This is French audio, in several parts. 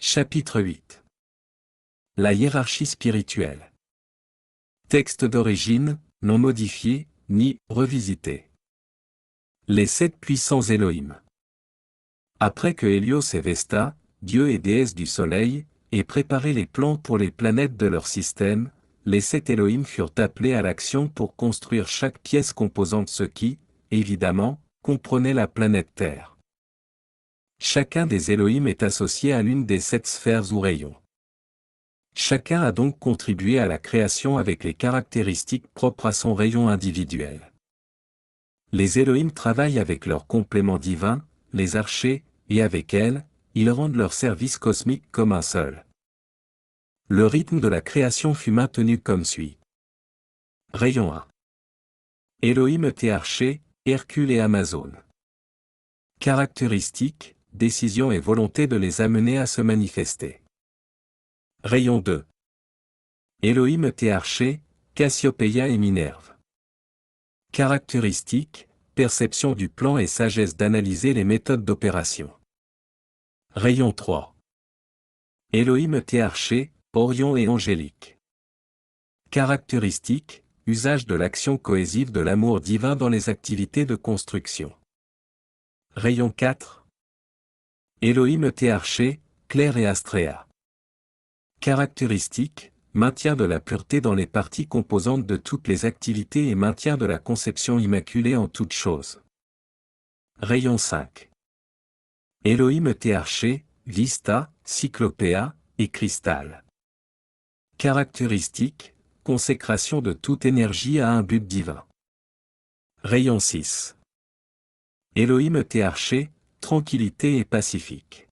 Chapitre 8. La hiérarchie spirituelle. Texte d'origine, non modifié, ni revisité. Les 7 puissants Elohim. Après que Hélios et Vesta, dieux et déesses du soleil, aient préparé les plans pour les planètes de leur système, les 7 Elohim furent appelés à l'action pour construire chaque pièce composante ce qui, évidemment, comprenait la planète Terre. Chacun des Elohim est associé à l'une des 7 sphères ou rayons. Chacun a donc contribué à la création avec les caractéristiques propres à son rayon individuel. Les Elohim travaillent avec leurs compléments divins, les archers, et avec elles, ils rendent leur service cosmique comme un seul. Le rythme de la création fut maintenu comme suit. Rayon 1. Elohim et archers, Hercule et Amazone. Caractéristiques, décision et volonté de les amener à se manifester. Rayon 2. Elohim et archers, Cassiopéia et Minerve. Caractéristiques, perception du plan et sagesse d'analyser les méthodes d'opération. Rayon 3. Elohim et archers, Orion et Angélique. Caractéristiques, usage de l'action cohésive de l'amour divin dans les activités de construction. Rayon 4. Elohim et archers, Claire et Astrea. Caractéristiques, maintien de la pureté dans les parties composantes de toutes les activités et maintien de la conception immaculée en toutes choses. Rayon 5. Elohim et archers, Vista, Cyclopéa, et Cristal. Caractéristiques, consécration de toute énergie à un but divin. Rayon 6. Elohim et archers, tranquillité et pacifique.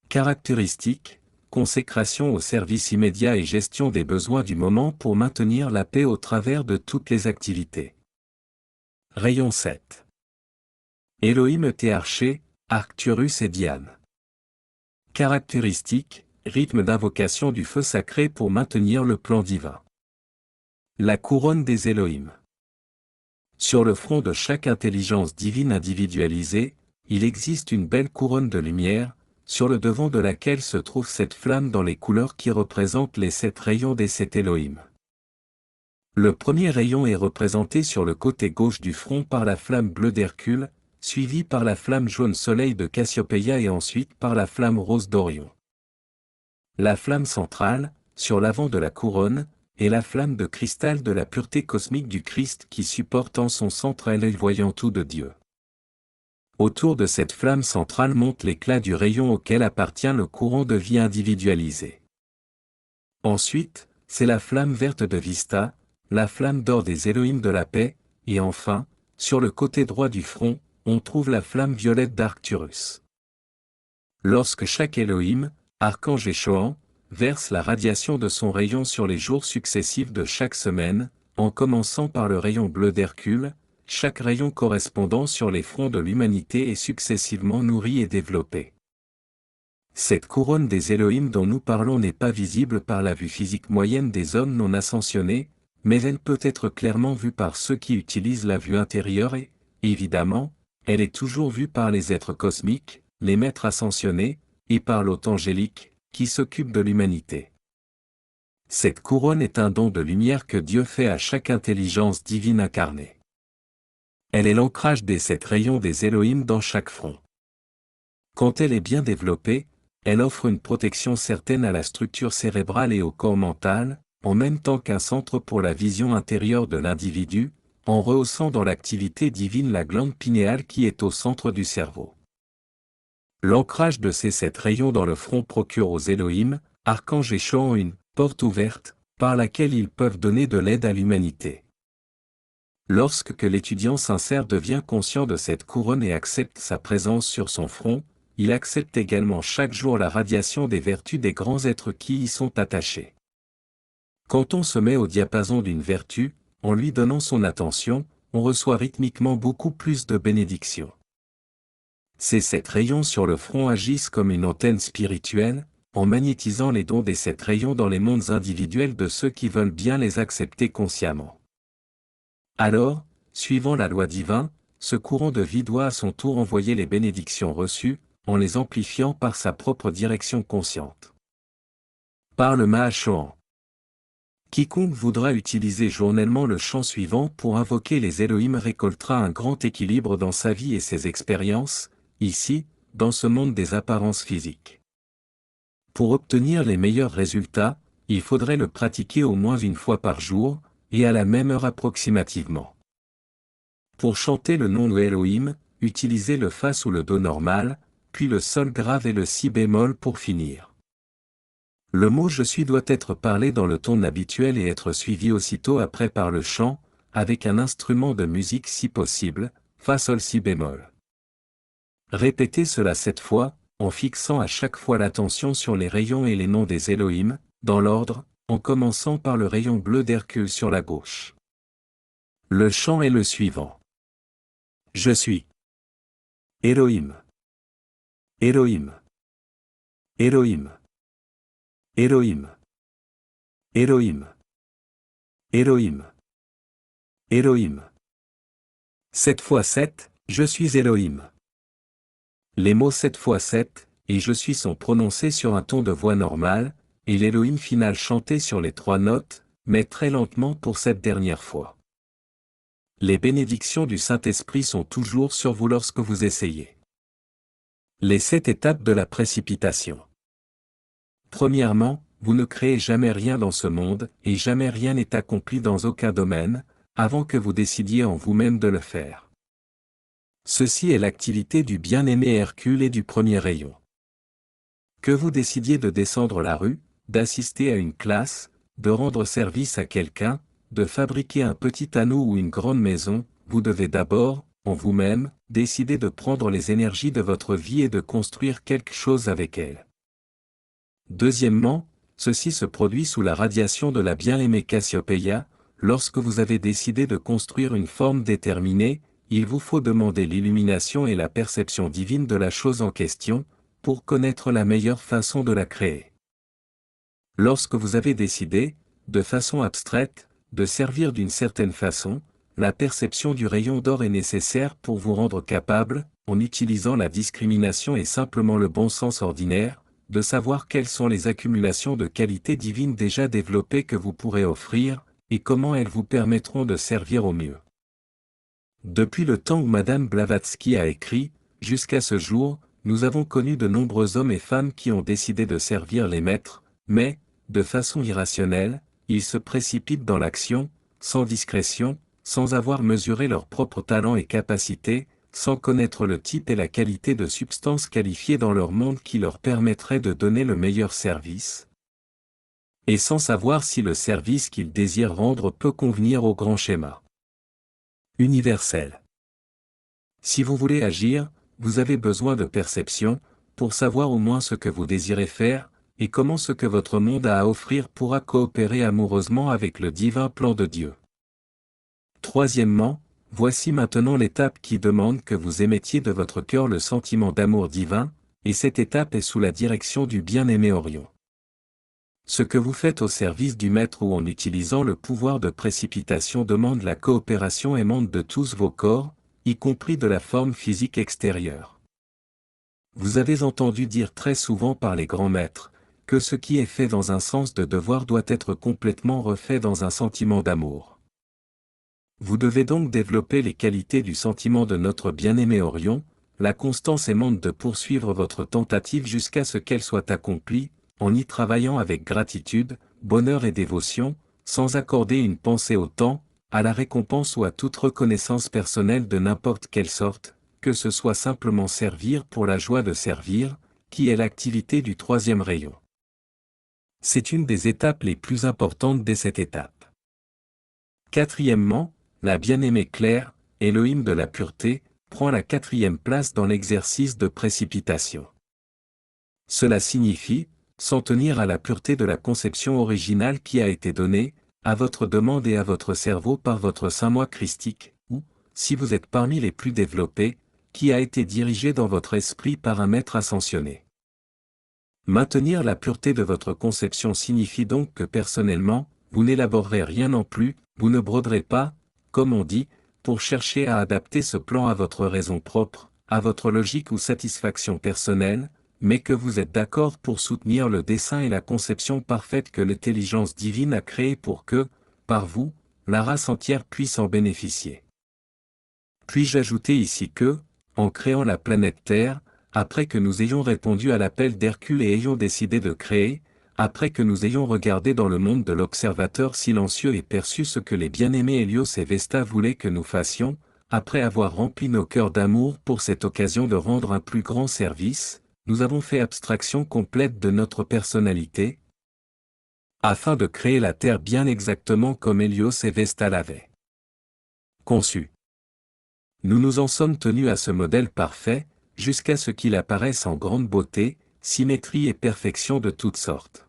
Caractéristiques, consécration au service immédiat et gestion des besoins du moment pour maintenir la paix au travers de toutes les activités. Rayon 7. Elohim et archers, Arcturus et Diane. Caractéristiques, rythme d'invocation du feu sacré pour maintenir le plan divin. La couronne des Elohim. Sur le front de chaque intelligence divine individualisée, il existe une belle couronne de lumière, sur le devant de laquelle se trouve cette flamme dans les couleurs qui représentent les 7 rayons des 7 Elohim. Le premier rayon est représenté sur le côté gauche du front par la flamme bleue d'Hercule, suivie par la flamme jaune soleil de Cassiopéia et ensuite par la flamme rose d'Orion. La flamme centrale, sur l'avant de la couronne, est la flamme de cristal de la pureté cosmique du Christ qui supporte en son centre l'œil voyant tout de Dieu. Autour de cette flamme centrale monte l'éclat du rayon auquel appartient le courant de vie individualisé. Ensuite, c'est la flamme verte de Vista, la flamme d'or des Elohim de la paix, et enfin, sur le côté droit du front, on trouve la flamme violette d'Arcturus. Lorsque chaque Elohim, archange et Chohan, verse la radiation de son rayon sur les jours successifs de chaque semaine, en commençant par le rayon bleu d'Hercule, chaque rayon correspondant sur les fronts de l'humanité est successivement nourri et développé. Cette couronne des Elohim dont nous parlons n'est pas visible par la vue physique moyenne des hommes non ascensionnés, mais elle peut être clairement vue par ceux qui utilisent la vue intérieure et, évidemment, elle est toujours vue par les êtres cosmiques, les maîtres ascensionnés, et par l'hôte angélique, qui s'occupe de l'humanité. Cette couronne est un don de lumière que Dieu fait à chaque intelligence divine incarnée. Elle est l'ancrage des 7 rayons des Elohim dans chaque front. Quand elle est bien développée, elle offre une protection certaine à la structure cérébrale et au corps mental, en même temps qu'un centre pour la vision intérieure de l'individu, en rehaussant dans l'activité divine la glande pinéale qui est au centre du cerveau. L'ancrage de ces 7 rayons dans le front procure aux Elohim, archanges et Chohan une porte ouverte, par laquelle ils peuvent donner de l'aide à l'humanité. Lorsque l'étudiant sincère devient conscient de cette couronne et accepte sa présence sur son front, il accepte également chaque jour la radiation des vertus des grands êtres qui y sont attachés. Quand on se met au diapason d'une vertu, en lui donnant son attention, on reçoit rythmiquement beaucoup plus de bénédictions. Ces 7 rayons sur le front agissent comme une antenne spirituelle, en magnétisant les dons des 7 rayons dans les mondes individuels de ceux qui veulent bien les accepter consciemment. Alors, suivant la loi divine, ce courant de vie doit à son tour envoyer les bénédictions reçues, en les amplifiant par sa propre direction consciente. Par le Mahashohan. Quiconque voudra utiliser journellement le chant suivant pour invoquer les Elohim récoltera un grand équilibre dans sa vie et ses expériences, ici, dans ce monde des apparences physiques. Pour obtenir les meilleurs résultats, il faudrait le pratiquer au moins une fois par jour, et à la même heure approximativement. Pour chanter le nom de Elohim, utilisez le Fa ou le Do normal, puis le Sol grave et le Si bémol pour finir. Le mot je suis doit être parlé dans le ton habituel et être suivi aussitôt après par le chant, avec un instrument de musique si possible, Fa Sol Si bémol. Répétez cela 7 fois, en fixant à chaque fois l'attention sur les rayons et les noms des Elohim, dans l'ordre, en commençant par le rayon bleu d'Hercule sur la gauche. Le chant est le suivant. Je suis. Elohim. Elohim. Elohim. Elohim. Elohim. Elohim. Elohim. 7 fois 7, je suis Elohim. Les mots 7 fois 7, et je suis sont prononcés sur un ton de voix normal, et l'Elohim final chanté sur les 3 notes, mais très lentement pour cette dernière fois. Les bénédictions du Saint-Esprit sont toujours sur vous lorsque vous essayez. Les 7 étapes de la précipitation. Premièrement, vous ne créez jamais rien dans ce monde, et jamais rien n'est accompli dans aucun domaine, avant que vous décidiez en vous-même de le faire. Ceci est l'activité du bien-aimé Hercule et du premier rayon. Que vous décidiez de descendre la rue, d'assister à une classe, de rendre service à quelqu'un, de fabriquer un petit anneau ou une grande maison, vous devez d'abord, en vous-même, décider de prendre les énergies de votre vie et de construire quelque chose avec elles. Deuxièmement, ceci se produit sous la radiation de la bien-aimée Cassiopeia. Lorsque vous avez décidé de construire une forme déterminée, il vous faut demander l'illumination et la perception divine de la chose en question, pour connaître la meilleure façon de la créer. Lorsque vous avez décidé, de façon abstraite, de servir d'une certaine façon, la perception du rayon d'or est nécessaire pour vous rendre capable, en utilisant la discrimination et simplement le bon sens ordinaire, de savoir quelles sont les accumulations de qualités divines déjà développées que vous pourrez offrir, et comment elles vous permettront de servir au mieux. Depuis le temps où Madame Blavatsky a écrit, jusqu'à ce jour, nous avons connu de nombreux hommes et femmes qui ont décidé de servir les maîtres, mais, de façon irrationnelle, ils se précipitent dans l'action, sans discrétion, sans avoir mesuré leurs propres talents et capacités, sans connaître le type et la qualité de substance qualifiée dans leur monde qui leur permettrait de donner le meilleur service, et sans savoir si le service qu'ils désirent rendre peut convenir au grand schéma universel. Si vous voulez agir, vous avez besoin de perception, pour savoir au moins ce que vous désirez faire, et comment ce que votre monde a à offrir pourra coopérer amoureusement avec le divin plan de Dieu. Troisièmement, voici maintenant l'étape qui demande que vous émettiez de votre cœur le sentiment d'amour divin, et cette étape est sous la direction du bien-aimé Orion. Ce que vous faites au service du Maître ou en utilisant le pouvoir de précipitation demande la coopération aimante de tous vos corps, y compris de la forme physique extérieure. Vous avez entendu dire très souvent par les grands maîtres, que ce qui est fait dans un sens de devoir doit être complètement refait dans un sentiment d'amour. Vous devez donc développer les qualités du sentiment de notre bien-aimé Orion, la constance aimante de poursuivre votre tentative jusqu'à ce qu'elle soit accomplie, en y travaillant avec gratitude, bonheur et dévotion, sans accorder une pensée au temps, à la récompense ou à toute reconnaissance personnelle de n'importe quelle sorte, que ce soit simplement servir pour la joie de servir, qui est l'activité du troisième rayon. C'est une des étapes les plus importantes de cette étape. Quatrièmement, la bien-aimée Claire, Elohim de la pureté, prend la 4e place dans l'exercice de précipitation. Cela signifie, s'en tenir à la pureté de la conception originale qui a été donnée, à votre demande et à votre cerveau par votre Saint-Moi christique, ou, si vous êtes parmi les plus développés, qui a été dirigé dans votre esprit par un maître ascensionné. Maintenir la pureté de votre conception signifie donc que personnellement, vous n'élaborerez rien non plus, vous ne broderez pas, comme on dit, pour chercher à adapter ce plan à votre raison propre, à votre logique ou satisfaction personnelle, mais que vous êtes d'accord pour soutenir le dessein et la conception parfaite que l'intelligence divine a créée pour que, par vous, la race entière puisse en bénéficier. Puis-je ajouter ici que, en créant la planète Terre, après que nous ayons répondu à l'appel d'Hercule et ayons décidé de créer, après que nous ayons regardé dans le monde de l'observateur silencieux et perçu ce que les bien-aimés Hélios et Vesta voulaient que nous fassions, après avoir rempli nos cœurs d'amour pour cette occasion de rendre un plus grand service, nous avons fait abstraction complète de notre personnalité, afin de créer la Terre bien exactement comme Hélios et Vesta l'avaient conçue. Nous nous en sommes tenus à ce modèle parfait, jusqu'à ce qu'il apparaisse en grande beauté, symétrie et perfection de toutes sortes.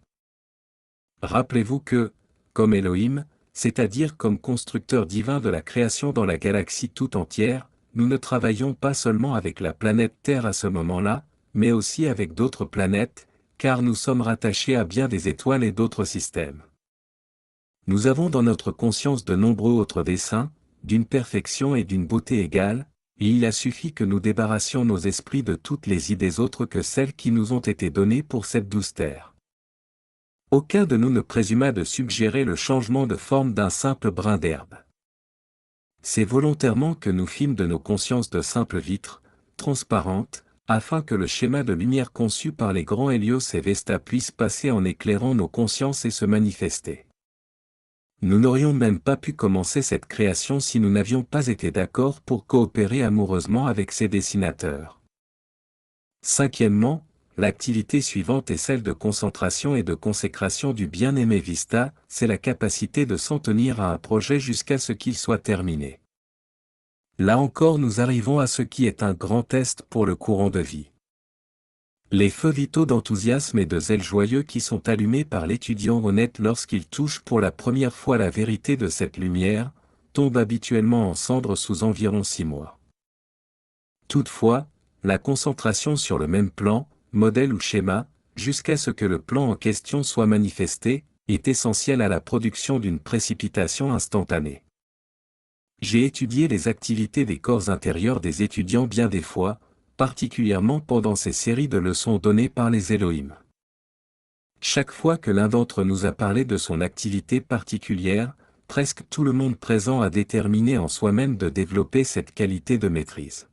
Rappelez-vous que, comme Elohim, c'est-à-dire comme constructeur divin de la création dans la galaxie tout entière, nous ne travaillons pas seulement avec la planète Terre à ce moment-là, mais aussi avec d'autres planètes, car nous sommes rattachés à bien des étoiles et d'autres systèmes. Nous avons dans notre conscience de nombreux autres desseins, d'une perfection et d'une beauté égales, et il a suffi que nous débarrassions nos esprits de toutes les idées autres que celles qui nous ont été données pour cette douce terre. Aucun de nous ne présuma de suggérer le changement de forme d'un simple brin d'herbe. C'est volontairement que nous fîmes de nos consciences de simples vitres, transparentes, afin que le schéma de lumière conçu par les grands Hélios et Vesta puisse passer en éclairant nos consciences et se manifester. Nous n'aurions même pas pu commencer cette création si nous n'avions pas été d'accord pour coopérer amoureusement avec ses dessinateurs. Cinquièmement, l'activité suivante est celle de concentration et de consécration du bien-aimé Vista, c'est la capacité de s'en tenir à un projet jusqu'à ce qu'il soit terminé. Là encore nous arrivons à ce qui est un grand test pour le courant de vie. Les feux vitaux d'enthousiasme et de zèle joyeux qui sont allumés par l'étudiant honnête lorsqu'il touche pour la première fois la vérité de cette lumière, tombent habituellement en cendres sous environ 6 mois. Toutefois, la concentration sur le même plan, modèle ou schéma, jusqu'à ce que le plan en question soit manifesté, est essentielle à la production d'une précipitation instantanée. J'ai étudié les activités des corps intérieurs des étudiants bien des fois, particulièrement pendant ces séries de leçons données par les Elohim. Chaque fois que l'un d'entre nous a parlé de son activité particulière, presque tout le monde présent a déterminé en soi-même de développer cette qualité de maîtrise.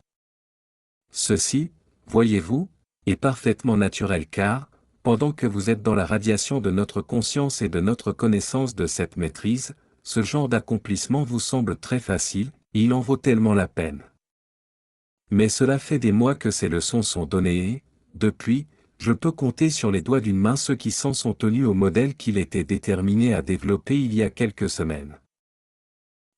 Ceci, voyez-vous, est parfaitement naturel car, pendant que vous êtes dans la radiation de notre conscience et de notre connaissance de cette maîtrise, ce genre d'accomplissement vous semble très facile, et il en vaut tellement la peine. Mais cela fait des mois que ces leçons sont données et, depuis, je peux compter sur les doigts d'une main ceux qui s'en sont tenus au modèle qu'il était déterminé à développer il y a quelques semaines.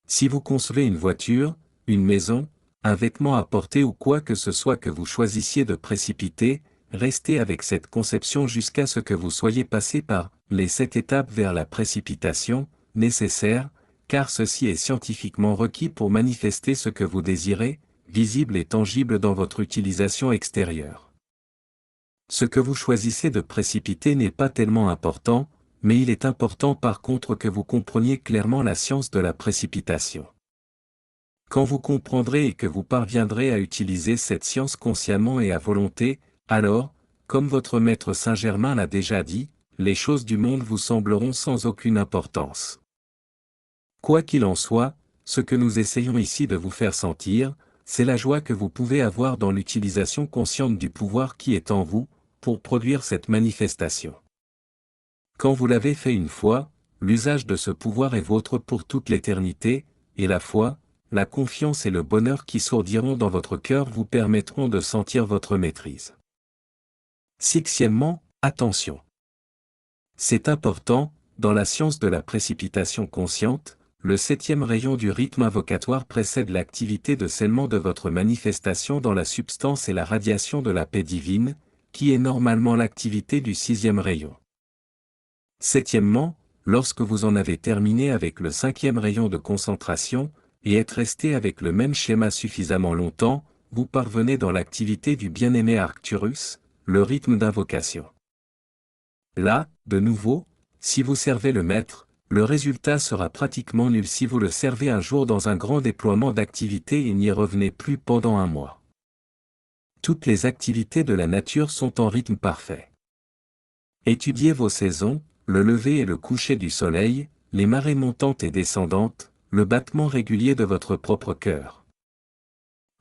Si vous concevez une voiture, une maison, un vêtement à porter ou quoi que ce soit que vous choisissiez de précipiter, restez avec cette conception jusqu'à ce que vous soyez passé par les 7 étapes vers la précipitation, nécessaires, car ceci est scientifiquement requis pour manifester ce que vous désirez, visible et tangible dans votre utilisation extérieure. Ce que vous choisissez de précipiter n'est pas tellement important, mais il est important par contre que vous compreniez clairement la science de la précipitation. Quand vous comprendrez et que vous parviendrez à utiliser cette science consciemment et à volonté, alors, comme votre maître Saint-Germain l'a déjà dit, les choses du monde vous sembleront sans aucune importance. Quoi qu'il en soit, ce que nous essayons ici de vous faire sentir, c'est la joie que vous pouvez avoir dans l'utilisation consciente du pouvoir qui est en vous, pour produire cette manifestation. Quand vous l'avez fait une fois, l'usage de ce pouvoir est vôtre pour toute l'éternité, et la foi, la confiance et le bonheur qui sourdiront dans votre cœur vous permettront de sentir votre maîtrise. Sixièmement, attention. C'est important, dans la science de la précipitation consciente, le 7e rayon du rythme invocatoire précède l'activité de scellement de votre manifestation dans la substance et la radiation de la paix divine, qui est normalement l'activité du 6e rayon. Septièmement, lorsque vous en avez terminé avec le 5e rayon de concentration, et êtes resté avec le même schéma suffisamment longtemps, vous parvenez dans l'activité du bien-aimé Arcturus, le rythme d'invocation. Là, de nouveau, si vous servez le maître, le résultat sera pratiquement nul si vous le servez un jour dans un grand déploiement d'activité et n'y revenez plus pendant un mois. Toutes les activités de la nature sont en rythme parfait. Étudiez vos saisons, le lever et le coucher du soleil, les marées montantes et descendantes, le battement régulier de votre propre cœur.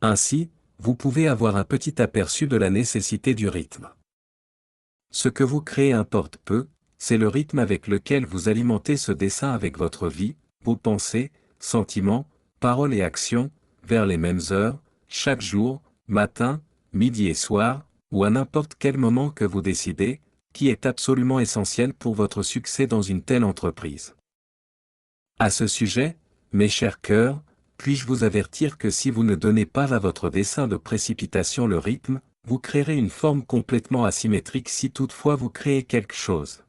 Ainsi, vous pouvez avoir un petit aperçu de la nécessité du rythme. Ce que vous créez importe peu, c'est le rythme avec lequel vous alimentez ce dessin avec votre vie, vos pensées, sentiments, paroles et actions, vers les mêmes heures, chaque jour, matin, midi et soir, ou à n'importe quel moment que vous décidez, qui est absolument essentiel pour votre succès dans une telle entreprise. À ce sujet, mes chers cœurs, puis-je vous avertir que si vous ne donnez pas à votre dessin de précipitation le rythme, vous créerez une forme complètement asymétrique si toutefois vous créez quelque chose.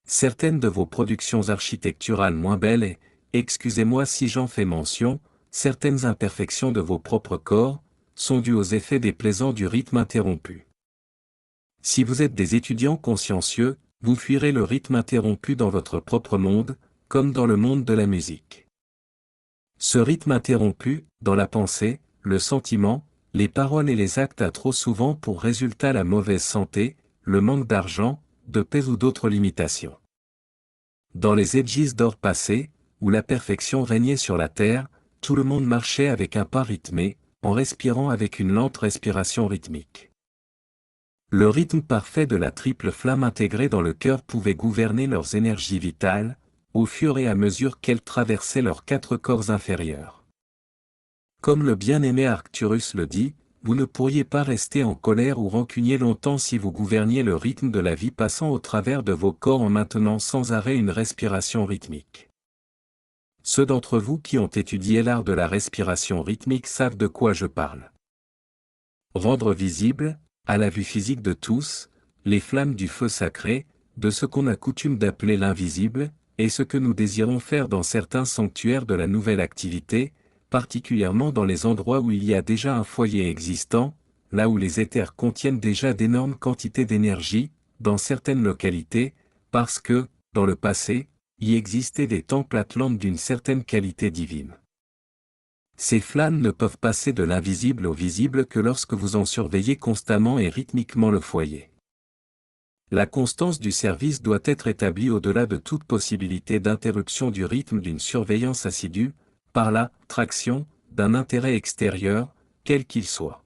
Certaines de vos productions architecturales moins belles et, excusez-moi si j'en fais mention, certaines imperfections de vos propres corps, sont dues aux effets déplaisants du rythme interrompu. Si vous êtes des étudiants consciencieux, vous fuirez le rythme interrompu dans votre propre monde, comme dans le monde de la musique. Ce rythme interrompu, dans la pensée, le sentiment, les paroles et les actes a trop souvent pour résultat la mauvaise santé, le manque d'argent, de paix ou d'autres limitations. Dans les ages d'or passés, où la perfection régnait sur la terre, tout le monde marchait avec un pas rythmé, en respirant avec une lente respiration rythmique. Le rythme parfait de la triple flamme intégrée dans le cœur pouvait gouverner leurs énergies vitales, au fur et à mesure qu'elles traversaient leurs 4 corps inférieurs. Comme le bien-aimé Arcturus le dit, vous ne pourriez pas rester en colère ou rancunier longtemps si vous gouverniez le rythme de la vie passant au travers de vos corps en maintenant sans arrêt une respiration rythmique. Ceux d'entre vous qui ont étudié l'art de la respiration rythmique savent de quoi je parle. Rendre visible, à la vue physique de tous, les flammes du feu sacré, de ce qu'on a coutume d'appeler l'invisible, et ce que nous désirons faire dans certains sanctuaires de la nouvelle activité, particulièrement dans les endroits où il y a déjà un foyer existant, là où les éthers contiennent déjà d'énormes quantités d'énergie, dans certaines localités, parce que, dans le passé, y existaient des temples atlantes d'une certaine qualité divine. Ces flammes ne peuvent passer de l'invisible au visible que lorsque vous en surveillez constamment et rythmiquement le foyer. La constance du service doit être établie au-delà de toute possibilité d'interruption du rythme d'une surveillance assidue, par la traction d'un intérêt extérieur, quel qu'il soit.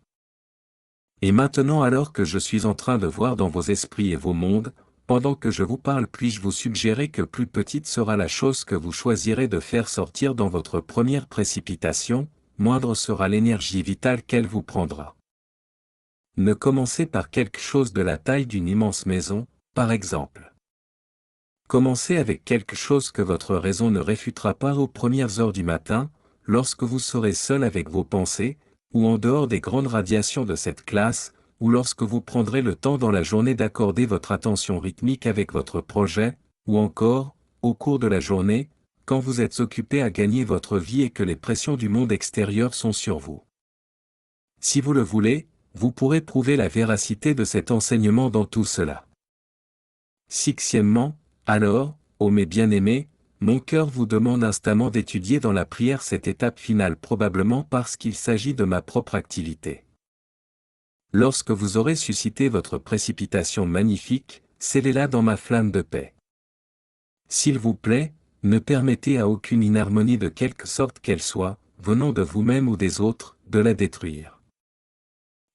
Et maintenant alors que je suis en train de voir dans vos esprits et vos mondes, pendant que je vous parle puis-je vous suggérer que plus petite sera la chose que vous choisirez de faire sortir dans votre première précipitation, moindre sera l'énergie vitale qu'elle vous prendra. Ne commencez par quelque chose de la taille d'une immense maison, par exemple. Commencez avec quelque chose que votre raison ne réfutera pas aux premières heures du matin, lorsque vous serez seul avec vos pensées, ou en dehors des grandes radiations de cette classe, ou lorsque vous prendrez le temps dans la journée d'accorder votre attention rythmique avec votre projet, ou encore, au cours de la journée, quand vous êtes occupé à gagner votre vie et que les pressions du monde extérieur sont sur vous. Si vous le voulez, vous pourrez prouver la véracité de cet enseignement dans tout cela. Sixièmement, alors, ô mes bien-aimés, mon cœur vous demande instamment d'étudier dans la prière cette étape finale probablement parce qu'il s'agit de ma propre activité. Lorsque vous aurez suscité votre précipitation magnifique, scellez-la dans ma flamme de paix. S'il vous plaît, ne permettez à aucune inharmonie de quelque sorte qu'elle soit, venant de vous-même ou des autres, de la détruire.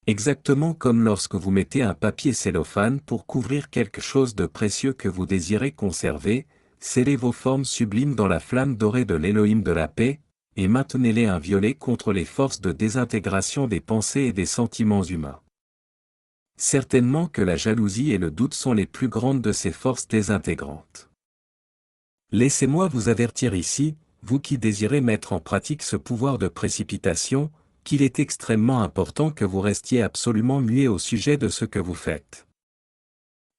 Exactement comme lorsque vous mettez un papier cellophane pour couvrir quelque chose de précieux que vous désirez conserver, scellez vos formes sublimes dans la flamme dorée de l'Élohim de la paix, et maintenez-les inviolées contre les forces de désintégration des pensées et des sentiments humains. Certainement que la jalousie et le doute sont les plus grandes de ces forces désintégrantes. Laissez-moi vous avertir ici, vous qui désirez mettre en pratique ce pouvoir de précipitation, qu'il est extrêmement important que vous restiez absolument muet au sujet de ce que vous faites.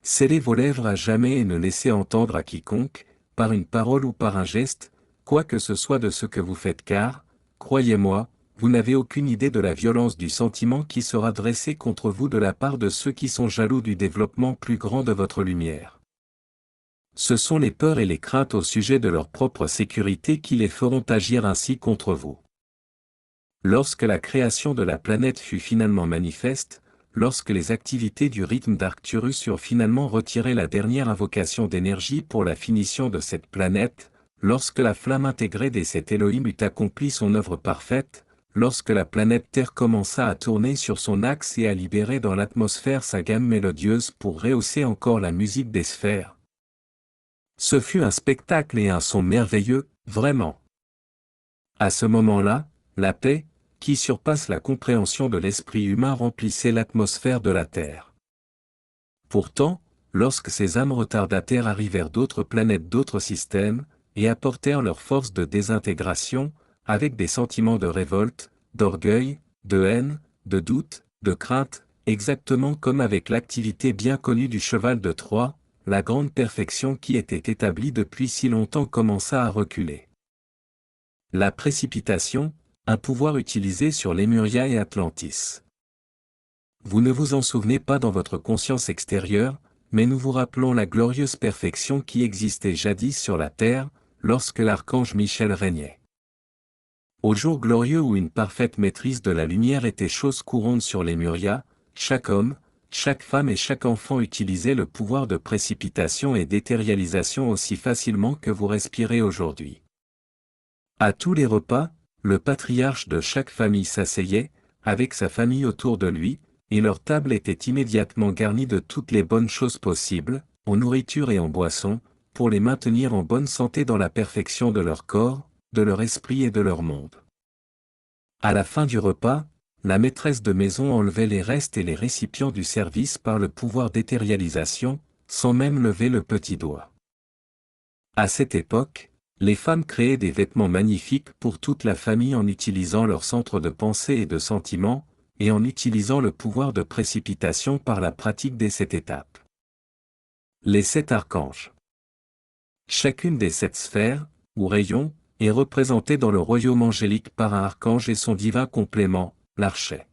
Scellez vos lèvres à jamais et ne laissez entendre à quiconque, par une parole ou par un geste, quoi que ce soit de ce que vous faites car, croyez-moi, vous n'avez aucune idée de la violence du sentiment qui sera dressé contre vous de la part de ceux qui sont jaloux du développement plus grand de votre lumière. Ce sont les peurs et les craintes au sujet de leur propre sécurité qui les feront agir ainsi contre vous. Lorsque la création de la planète fut finalement manifeste, lorsque les activités du rythme d'Arcturus eurent finalement retiré la dernière invocation d'énergie pour la finition de cette planète, lorsque la flamme intégrée des sept Elohim eut accompli son œuvre parfaite, lorsque la planète Terre commença à tourner sur son axe et à libérer dans l'atmosphère sa gamme mélodieuse pour rehausser encore la musique des sphères. Ce fut un spectacle et un son merveilleux, vraiment. À ce moment-là, la paix, qui surpasse la compréhension de l'esprit humain remplissait l'atmosphère de la Terre. Pourtant, lorsque ces âmes retardataires arrivèrent d'autres planètes d'autres systèmes, et apportèrent leur force de désintégration, avec des sentiments de révolte, d'orgueil, de haine, de doute, de crainte, exactement comme avec l'activité bien connue du cheval de Troie, la grande perfection qui était établie depuis si longtemps commença à reculer. La précipitation, un pouvoir utilisé sur Lémuria et Atlantis. Vous ne vous en souvenez pas dans votre conscience extérieure, mais nous vous rappelons la glorieuse perfection qui existait jadis sur la terre, lorsque l'archange Michel régnait. Au jour glorieux où une parfaite maîtrise de la lumière était chose courante sur Lémuria, chaque homme, chaque femme et chaque enfant utilisait le pouvoir de précipitation et d'éthérialisation aussi facilement que vous respirez aujourd'hui. À tous les repas, le patriarche de chaque famille s'asseyait, avec sa famille autour de lui, et leur table était immédiatement garnie de toutes les bonnes choses possibles, en nourriture et en boisson, pour les maintenir en bonne santé dans la perfection de leur corps, de leur esprit et de leur monde. À la fin du repas, la maîtresse de maison enlevait les restes et les récipients du service par le pouvoir d'éthérialisation, sans même lever le petit doigt. À cette époque, les femmes créaient des vêtements magnifiques pour toute la famille en utilisant leur centre de pensée et de sentiment, et en utilisant le pouvoir de précipitation par la pratique des 7 étapes. Les 7 archanges. Chacune des 7 sphères, ou rayons, est représentée dans le royaume angélique par un archange et son divin complément, l'archet.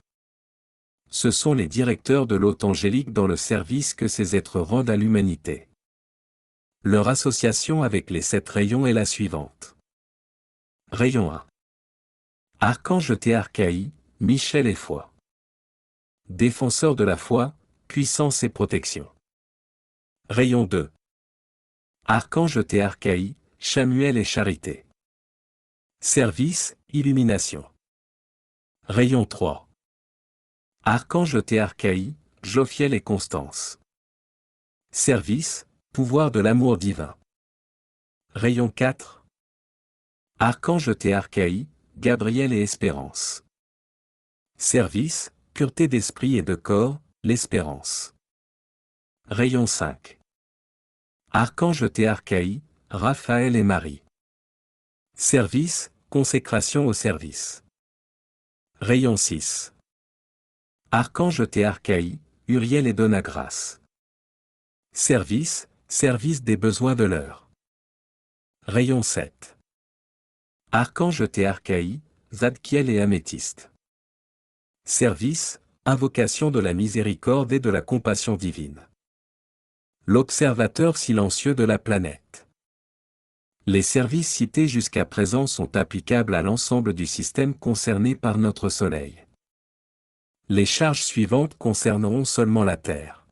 Ce sont les directeurs de l'hôte angélique dans le service que ces êtres rendent à l'humanité. Leur association avec les 7 rayons est la suivante. Rayon 1. Archange Théarchaï, Michel et foi. Défenseur de la foi, puissance et protection. Rayon 2. Archange Théarchaï, Chamuel et charité. Service, illumination. Rayon 3. Archange Théarchaï, Jophiel et Constance. Service, pouvoir de l'amour divin. Rayon 4. Archange Théarchaï, Gabriel et Espérance. Service, pureté d'esprit et de corps, l'espérance. Rayon 5. Archange Théarchaï, Raphaël et Marie. Service, consécration au service. Rayon 6. Archange Théarchaï, Uriel et Donna Grâce. Service, service des besoins de l'heure. Rayon 7. Archange Théarchaï, Zadkiel et Améthyste. Service, invocation de la miséricorde et de la compassion divine. L'observateur silencieux de la planète. Les services cités jusqu'à présent sont applicables à l'ensemble du système concerné par notre Soleil. Les charges suivantes concerneront seulement la Terre.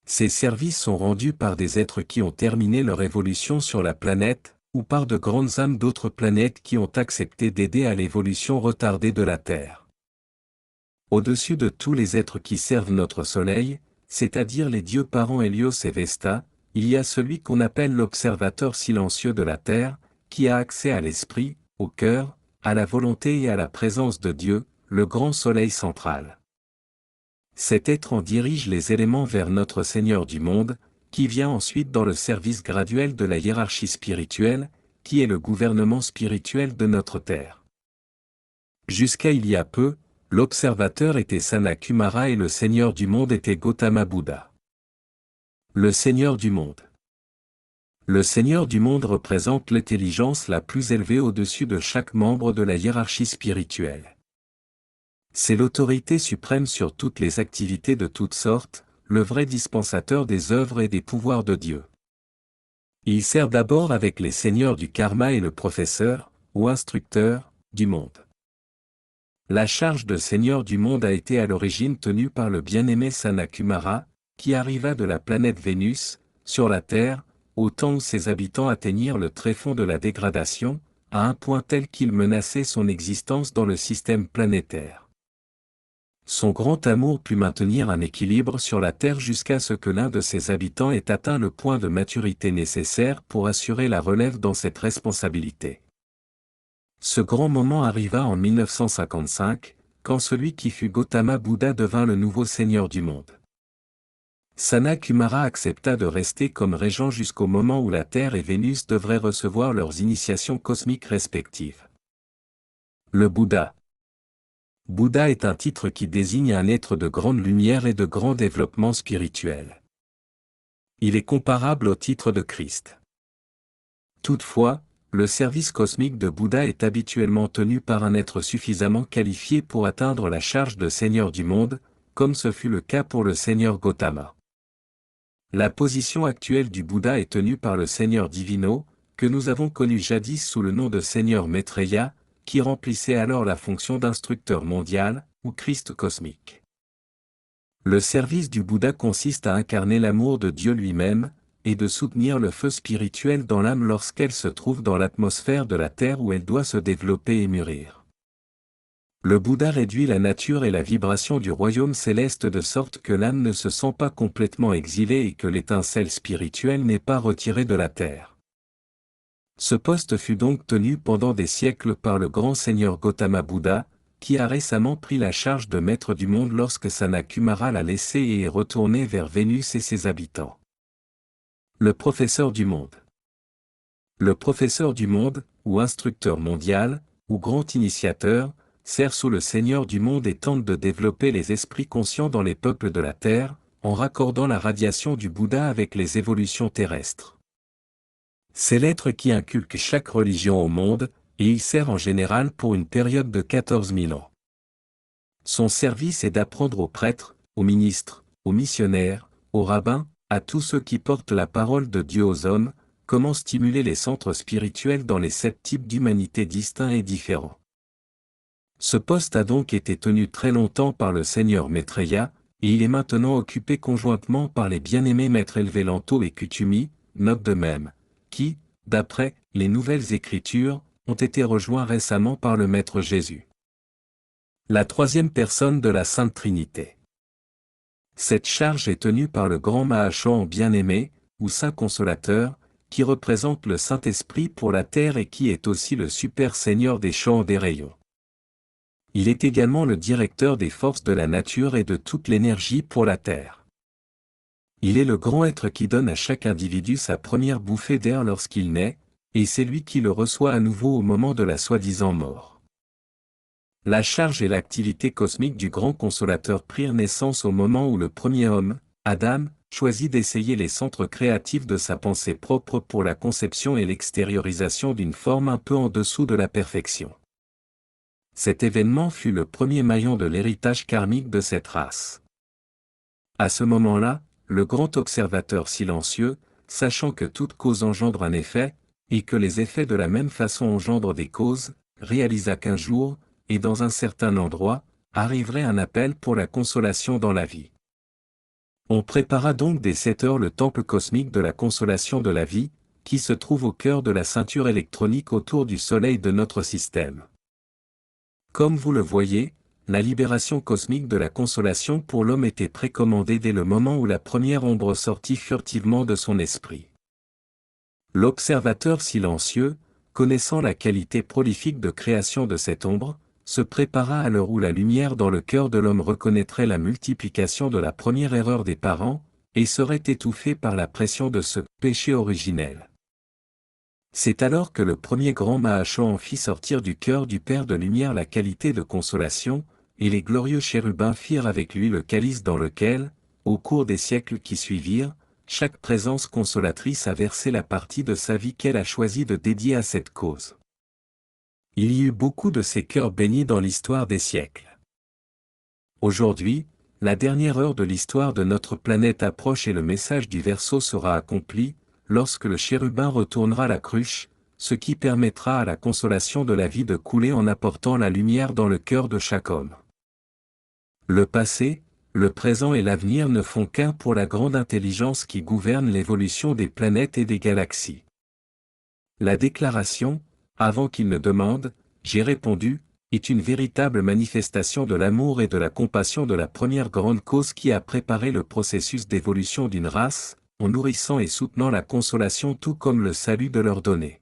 Ces services sont rendus par des êtres qui ont terminé leur évolution sur la planète, ou par de grandes âmes d'autres planètes qui ont accepté d'aider à l'évolution retardée de la Terre. Au-dessus de tous les êtres qui servent notre Soleil, c'est-à-dire les dieux parents Hélios et Vesta, il y a celui qu'on appelle l'observateur silencieux de la Terre, qui a accès à l'esprit, au cœur, à la volonté et à la présence de Dieu, le grand Soleil central. Cet être en dirige les éléments vers notre Seigneur du monde, qui vient ensuite dans le service graduel de la hiérarchie spirituelle, qui est le gouvernement spirituel de notre Terre. Jusqu'à il y a peu, l'observateur était Sanat Kumara et le Seigneur du monde était Gautama Bouddha. Le Seigneur du monde. Le Seigneur du monde représente l'intelligence la plus élevée au-dessus de chaque membre de la hiérarchie spirituelle. C'est l'autorité suprême sur toutes les activités de toutes sortes, le vrai dispensateur des œuvres et des pouvoirs de Dieu. Il sert d'abord avec les seigneurs du karma et le professeur, ou instructeur, du monde. La charge de seigneur du monde a été à l'origine tenue par le bien-aimé Sanat-Kumara, qui arriva de la planète Vénus, sur la Terre, au temps où ses habitants atteignirent le tréfonds de la dégradation, à un point tel qu'il menaçait son existence dans le système planétaire. Son grand amour put maintenir un équilibre sur la Terre jusqu'à ce que l'un de ses habitants ait atteint le point de maturité nécessaire pour assurer la relève dans cette responsabilité. Ce grand moment arriva en 1955, quand celui qui fut Gautama Bouddha devint le nouveau seigneur du monde. Sanat-Kumara accepta de rester comme régent jusqu'au moment où la Terre et Vénus devraient recevoir leurs initiations cosmiques respectives. Le Bouddha. Bouddha est un titre qui désigne un être de grande lumière et de grand développement spirituel. Il est comparable au titre de Christ. Toutefois, le service cosmique de Bouddha est habituellement tenu par un être suffisamment qualifié pour atteindre la charge de Seigneur du monde, comme ce fut le cas pour le Seigneur Gautama. La position actuelle du Bouddha est tenue par le Seigneur Divino, que nous avons connu jadis sous le nom de Seigneur Maitreya, qui remplissait alors la fonction d'instructeur mondial, ou Christ cosmique. Le service du Bouddha consiste à incarner l'amour de Dieu lui-même, et de soutenir le feu spirituel dans l'âme lorsqu'elle se trouve dans l'atmosphère de la Terre où elle doit se développer et mûrir. Le Bouddha réduit la nature et la vibration du royaume céleste de sorte que l'âme ne se sent pas complètement exilée et que l'étincelle spirituelle n'est pas retirée de la Terre. Ce poste fut donc tenu pendant des siècles par le grand seigneur Gautama Bouddha, qui a récemment pris la charge de maître du monde lorsque Sanat-Kumara l'a laissé et est retourné vers Vénus et ses habitants. Le professeur du monde. Le professeur du monde, ou instructeur mondial, ou grand initiateur, sert sous le Seigneur du monde et tente de développer les esprits conscients dans les peuples de la Terre, en raccordant la radiation du Bouddha avec les évolutions terrestres. C'est l'être qui inculque chaque religion au monde, et il sert en général pour une période de 14 000 ans. Son service est d'apprendre aux prêtres, aux ministres, aux missionnaires, aux rabbins, à tous ceux qui portent la parole de Dieu aux hommes, comment stimuler les centres spirituels dans les 7 types d'humanité distincts et différents. Ce poste a donc été tenu très longtemps par le Seigneur Maitreya, et il est maintenant occupé conjointement par les bien-aimés Maîtres Elvelanto et Kutumi, note de même, qui, d'après les Nouvelles Écritures, ont été rejoints récemment par le Maître Jésus. La troisième personne de la Sainte Trinité. Cette charge est tenue par le grand Mahashohan bien-aimé, ou Saint Consolateur, qui représente le Saint-Esprit pour la terre et qui est aussi le super seigneur des champs des rayons. Il est également le directeur des forces de la nature et de toute l'énergie pour la terre. Il est le grand être qui donne à chaque individu sa première bouffée d'air lorsqu'il naît, et c'est lui qui le reçoit à nouveau au moment de la soi-disant mort. La charge et l'activité cosmique du grand consolateur prirent naissance au moment où le premier homme, Adam, choisit d'essayer les centres créatifs de sa pensée propre pour la conception et l'extériorisation d'une forme un peu en dessous de la perfection. Cet événement fut le premier maillon de l'héritage karmique de cette race. À ce moment-là, le grand observateur silencieux, sachant que toute cause engendre un effet, et que les effets de la même façon engendrent des causes, réalisa qu'un jour, et dans un certain endroit, arriverait un appel pour la consolation dans la vie. On prépara donc dès 7 heures le temple cosmique de la consolation de la vie, qui se trouve au cœur de la ceinture électronique autour du Soleil de notre système. Comme vous le voyez, la libération cosmique de la consolation pour l'homme était précommandée dès le moment où la première ombre sortit furtivement de son esprit. L'observateur silencieux, connaissant la qualité prolifique de création de cette ombre, se prépara à l'heure où la lumière dans le cœur de l'homme reconnaîtrait la multiplication de la première erreur des parents, et serait étouffée par la pression de ce péché originel. C'est alors que le premier grand Mahashohan fit sortir du cœur du Père de lumière la qualité de consolation, et les glorieux chérubins firent avec lui le calice dans lequel, au cours des siècles qui suivirent, chaque présence consolatrice a versé la partie de sa vie qu'elle a choisi de dédier à cette cause. Il y eut beaucoup de ces cœurs bénis dans l'histoire des siècles. Aujourd'hui, la dernière heure de l'histoire de notre planète approche et le message du Verseau sera accompli, lorsque le chérubin retournera la cruche, ce qui permettra à la consolation de la vie de couler en apportant la lumière dans le cœur de chaque homme. Le passé, le présent et l'avenir ne font qu'un pour la grande intelligence qui gouverne l'évolution des planètes et des galaxies. La déclaration, avant qu'il ne demande, j'ai répondu, est une véritable manifestation de l'amour et de la compassion de la première grande cause qui a préparé le processus d'évolution d'une race, en nourrissant et soutenant la consolation tout comme le salut de leur donner.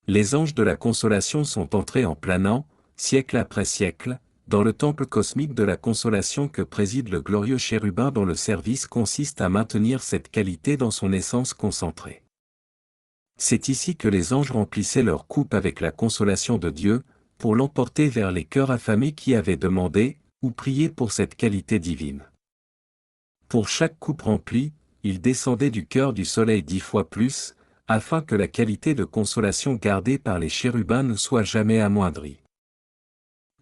Les anges de la consolation sont entrés en planant, siècle après siècle, dans le temple cosmique de la consolation que préside le glorieux chérubin dont le service consiste à maintenir cette qualité dans son essence concentrée. C'est ici que les anges remplissaient leur coupe avec la consolation de Dieu, pour l'emporter vers les cœurs affamés qui avaient demandé, ou prié pour cette qualité divine. Pour chaque coupe remplie, il descendait du cœur du soleil 10 fois plus, afin que la qualité de consolation gardée par les chérubins ne soit jamais amoindrie.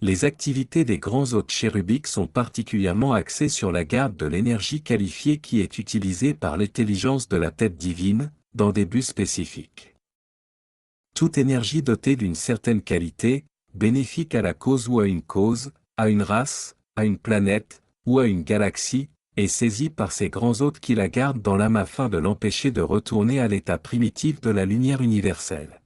Les activités des grands hôtes chérubiques sont particulièrement axées sur la garde de l'énergie qualifiée qui est utilisée par l'intelligence de la tête divine, dans des buts spécifiques. Toute énergie dotée d'une certaine qualité, bénéfique à la cause ou à une cause, à une race, à une planète, ou à une galaxie, est saisie par ces grands hôtes qui la gardent dans l'âme afin de l'empêcher de retourner à l'état primitif de la lumière universelle.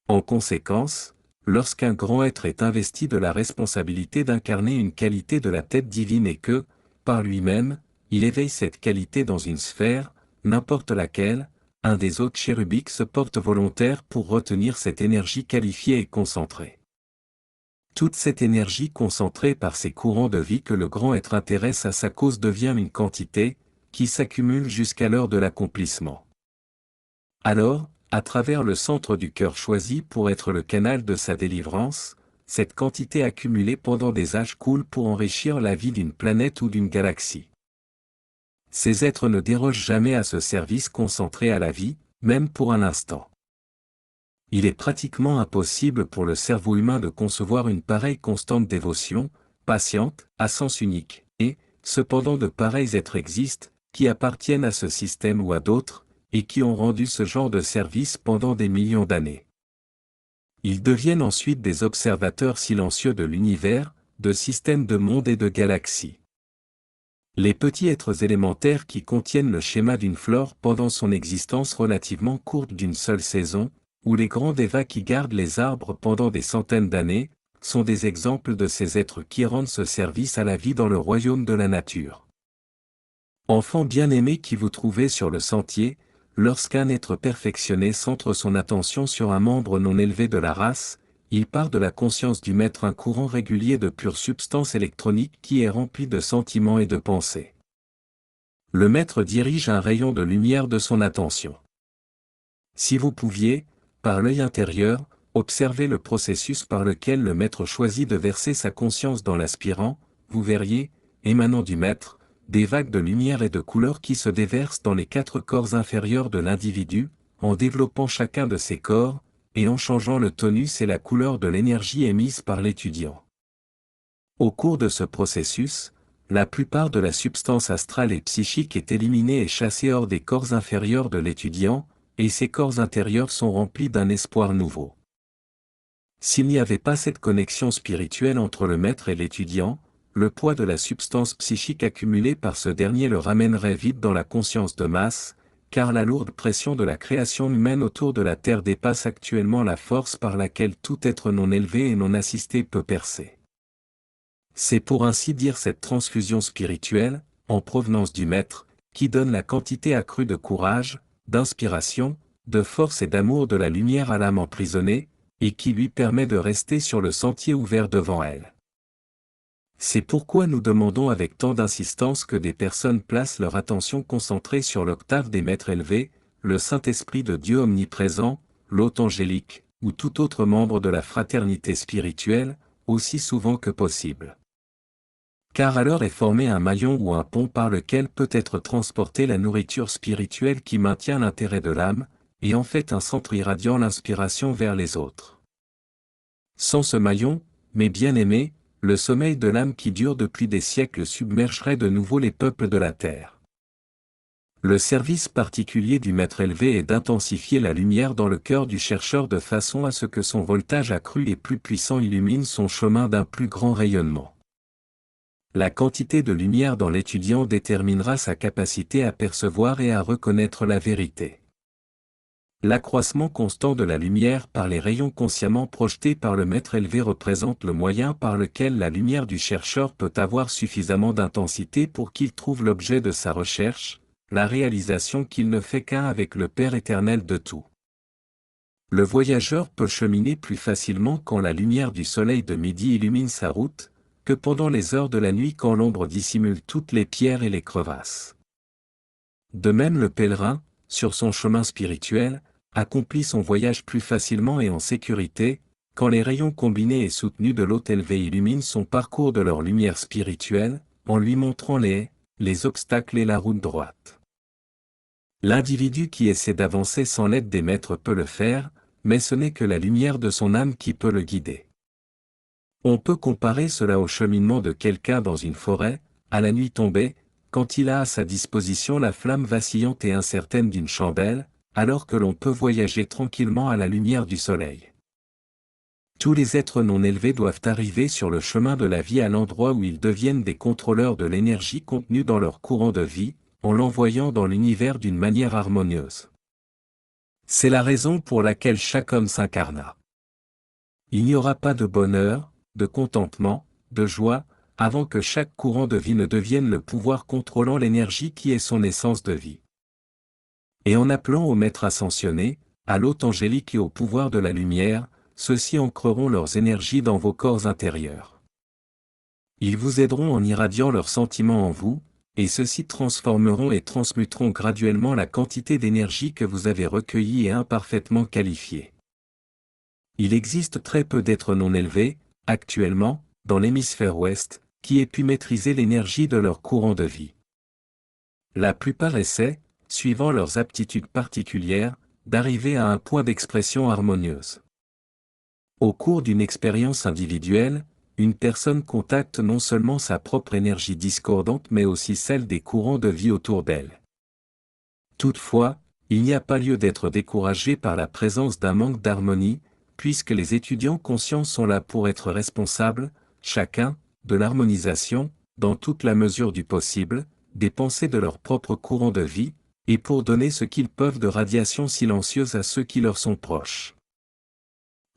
En conséquence, lorsqu'un grand être est investi de la responsabilité d'incarner une qualité de la tête divine et que, par lui-même, il éveille cette qualité dans une sphère, n'importe laquelle, un des hôtes chérubiques se porte volontaire pour retenir cette énergie qualifiée et concentrée. Toute cette énergie concentrée par ces courants de vie que le grand être intéresse à sa cause devient une quantité, qui s'accumule jusqu'à l'heure de l'accomplissement. Alors, à travers le centre du cœur choisi pour être le canal de sa délivrance, cette quantité accumulée pendant des âges coule pour enrichir la vie d'une planète ou d'une galaxie. Ces êtres ne dérogent jamais à ce service concentré à la vie, même pour un instant. Il est pratiquement impossible pour le cerveau humain de concevoir une pareille constante dévotion, patiente, à sens unique, et, cependant de pareils êtres existent, qui appartiennent à ce système ou à d'autres, et qui ont rendu ce genre de service pendant des millions d'années. Ils deviennent ensuite des observateurs silencieux de l'univers, de systèmes de mondes et de galaxies. Les petits êtres élémentaires qui contiennent le schéma d'une flore pendant son existence relativement courte d'une seule saison, ou les grands dévas qui gardent les arbres pendant des centaines d'années, sont des exemples de ces êtres qui rendent ce service à la vie dans le royaume de la nature. Enfants bien-aimés qui vous trouvez sur le sentier, lorsqu'un être perfectionné centre son attention sur un membre non élevé de la race, il part de la conscience du maître un courant régulier de pure substance électronique qui est rempli de sentiments et de pensées. Le maître dirige un rayon de lumière de son attention. Si vous pouviez, par l'œil intérieur, observer le processus par lequel le maître choisit de verser sa conscience dans l'aspirant, vous verriez, émanant du maître, des vagues de lumière et de couleurs qui se déversent dans les 4 corps inférieurs de l'individu, en développant chacun de ces corps, et en changeant le tonus et la couleur de l'énergie émise par l'étudiant. Au cours de ce processus, la plupart de la substance astrale et psychique est éliminée et chassée hors des corps inférieurs de l'étudiant, et ces corps intérieurs sont remplis d'un espoir nouveau. S'il n'y avait pas cette connexion spirituelle entre le maître et l'étudiant, le poids de la substance psychique accumulée par ce dernier le ramènerait vite dans la conscience de masse, car la lourde pression de la création humaine autour de la Terre dépasse actuellement la force par laquelle tout être non élevé et non assisté peut percer. C'est pour ainsi dire cette transfusion spirituelle, en provenance du Maître, qui donne la quantité accrue de courage, d'inspiration, de force et d'amour de la lumière à l'âme emprisonnée, et qui lui permet de rester sur le sentier ouvert devant elle. C'est pourquoi nous demandons avec tant d'insistance que des personnes placent leur attention concentrée sur l'octave des maîtres élevés, le Saint-Esprit de Dieu omniprésent, l'hôte angélique, ou tout autre membre de la fraternité spirituelle, aussi souvent que possible. Car alors est formé un maillon ou un pont par lequel peut être transportée la nourriture spirituelle qui maintient l'intérêt de l'âme, et en fait un centre irradiant l'inspiration vers les autres. Sans ce maillon, mes bien-aimés, le sommeil de l'âme qui dure depuis des siècles submergerait de nouveau les peuples de la terre. Le service particulier du maître élevé est d'intensifier la lumière dans le cœur du chercheur de façon à ce que son voltage accru et plus puissant illumine son chemin d'un plus grand rayonnement. La quantité de lumière dans l'étudiant déterminera sa capacité à percevoir et à reconnaître la vérité. L'accroissement constant de la lumière par les rayons consciemment projetés par le maître élevé représente le moyen par lequel la lumière du chercheur peut avoir suffisamment d'intensité pour qu'il trouve l'objet de sa recherche, la réalisation qu'il ne fait qu'un avec le Père éternel de tout. Le voyageur peut cheminer plus facilement quand la lumière du soleil de midi illumine sa route, que pendant les heures de la nuit quand l'ombre dissimule toutes les pierres et les crevasses. De même le pèlerin, sur son chemin spirituel, accomplit son voyage plus facilement et en sécurité, quand les rayons combinés et soutenus de l'hôte élevé illuminent son parcours de leur lumière spirituelle, en lui montrant les obstacles et la route droite. L'individu qui essaie d'avancer sans l'aide des maîtres peut le faire, mais ce n'est que la lumière de son âme qui peut le guider. On peut comparer cela au cheminement de quelqu'un dans une forêt, à la nuit tombée, quand il a à sa disposition la flamme vacillante et incertaine d'une chandelle, alors que l'on peut voyager tranquillement à la lumière du soleil. Tous les êtres non élevés doivent arriver sur le chemin de la vie à l'endroit où ils deviennent des contrôleurs de l'énergie contenue dans leur courant de vie, en l'envoyant dans l'univers d'une manière harmonieuse. C'est la raison pour laquelle chaque homme s'incarna. Il n'y aura pas de bonheur, de contentement, de joie, avant que chaque courant de vie ne devienne le pouvoir contrôlant l'énergie qui est son essence de vie. Et en appelant au Maître ascensionné, à l'hôte angélique et au pouvoir de la lumière, ceux-ci ancreront leurs énergies dans vos corps intérieurs. Ils vous aideront en irradiant leurs sentiments en vous, et ceux-ci transformeront et transmuteront graduellement la quantité d'énergie que vous avez recueillie et imparfaitement qualifiée. Il existe très peu d'êtres non élevés, actuellement, dans l'hémisphère ouest, qui aient pu maîtriser l'énergie de leur courant de vie. La plupart essaient, suivant leurs aptitudes particulières, d'arriver à un point d'expression harmonieuse. Au cours d'une expérience individuelle, une personne contacte non seulement sa propre énergie discordante mais aussi celle des courants de vie autour d'elle. Toutefois, il n'y a pas lieu d'être découragé par la présence d'un manque d'harmonie, puisque les étudiants conscients sont là pour être responsables, chacun, de l'harmonisation, dans toute la mesure du possible, des pensées de leur propre courant de vie, et pour donner ce qu'ils peuvent de radiation silencieuse à ceux qui leur sont proches.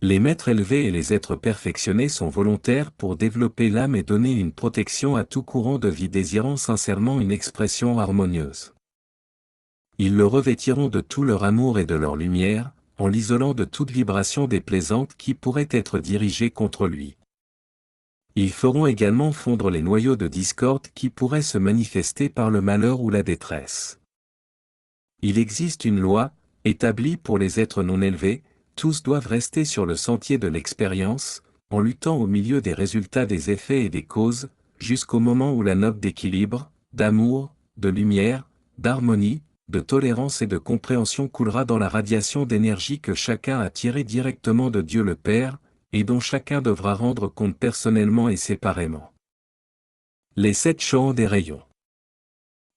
Les maîtres élevés et les êtres perfectionnés sont volontaires pour développer l'âme et donner une protection à tout courant de vie désirant sincèrement une expression harmonieuse. Ils le revêtiront de tout leur amour et de leur lumière, en l'isolant de toute vibration déplaisante qui pourrait être dirigée contre lui. Ils feront également fondre les noyaux de discorde qui pourraient se manifester par le malheur ou la détresse. Il existe une loi, établie pour les êtres non élevés, tous doivent rester sur le sentier de l'expérience, en luttant au milieu des résultats des effets et des causes, jusqu'au moment où la note d'équilibre, d'amour, de lumière, d'harmonie, de tolérance et de compréhension coulera dans la radiation d'énergie que chacun a tirée directement de Dieu le Père, et dont chacun devra rendre compte personnellement et séparément. Les 7 champs des rayons.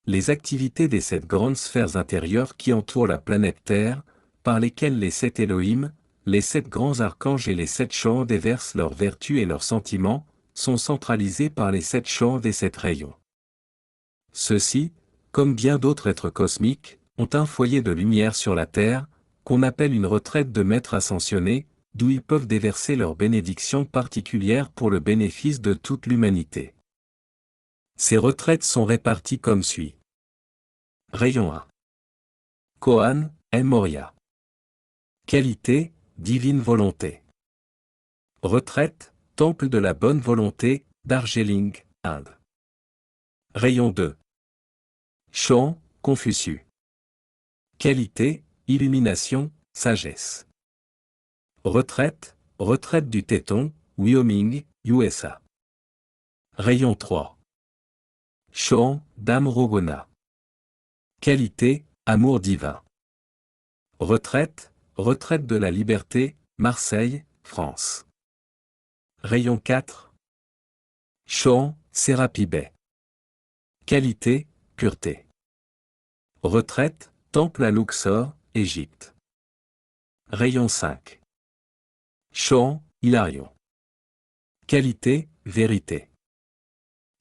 Les activités des 7 grandes sphères intérieures qui entourent la planète Terre, par lesquelles les 7 Elohim, les 7 grands archanges et les 7 champs déversent leurs vertus et leurs sentiments, sont centralisées par les 7 champs des 7 rayons. Ceux-ci, comme bien d'autres êtres cosmiques, ont un foyer de lumière sur la Terre, qu'on appelle une retraite de maîtres ascensionnés, d'où ils peuvent déverser leurs bénédictions particulières pour le bénéfice de toute l'humanité. Ces retraites sont réparties comme suit. Rayon 1. Kohan, El Moria. Qualité, divine volonté. Retraite, temple de la bonne volonté, Darjeeling, Inde. Rayon 2. Chant, Confucius. Qualité, illumination, sagesse. Retraite, retraite du Téton, Wyoming, USA. Rayon 3. Chant, Dame Rogona. Qualité, amour divin. Retraite, retraite de la liberté, Marseille, France. Rayon 4. Chant, Sérapis Bay. Qualité, pureté. Retraite, temple à Luxor, Égypte. Rayon 5. Chant, Hilarion. Qualité, vérité.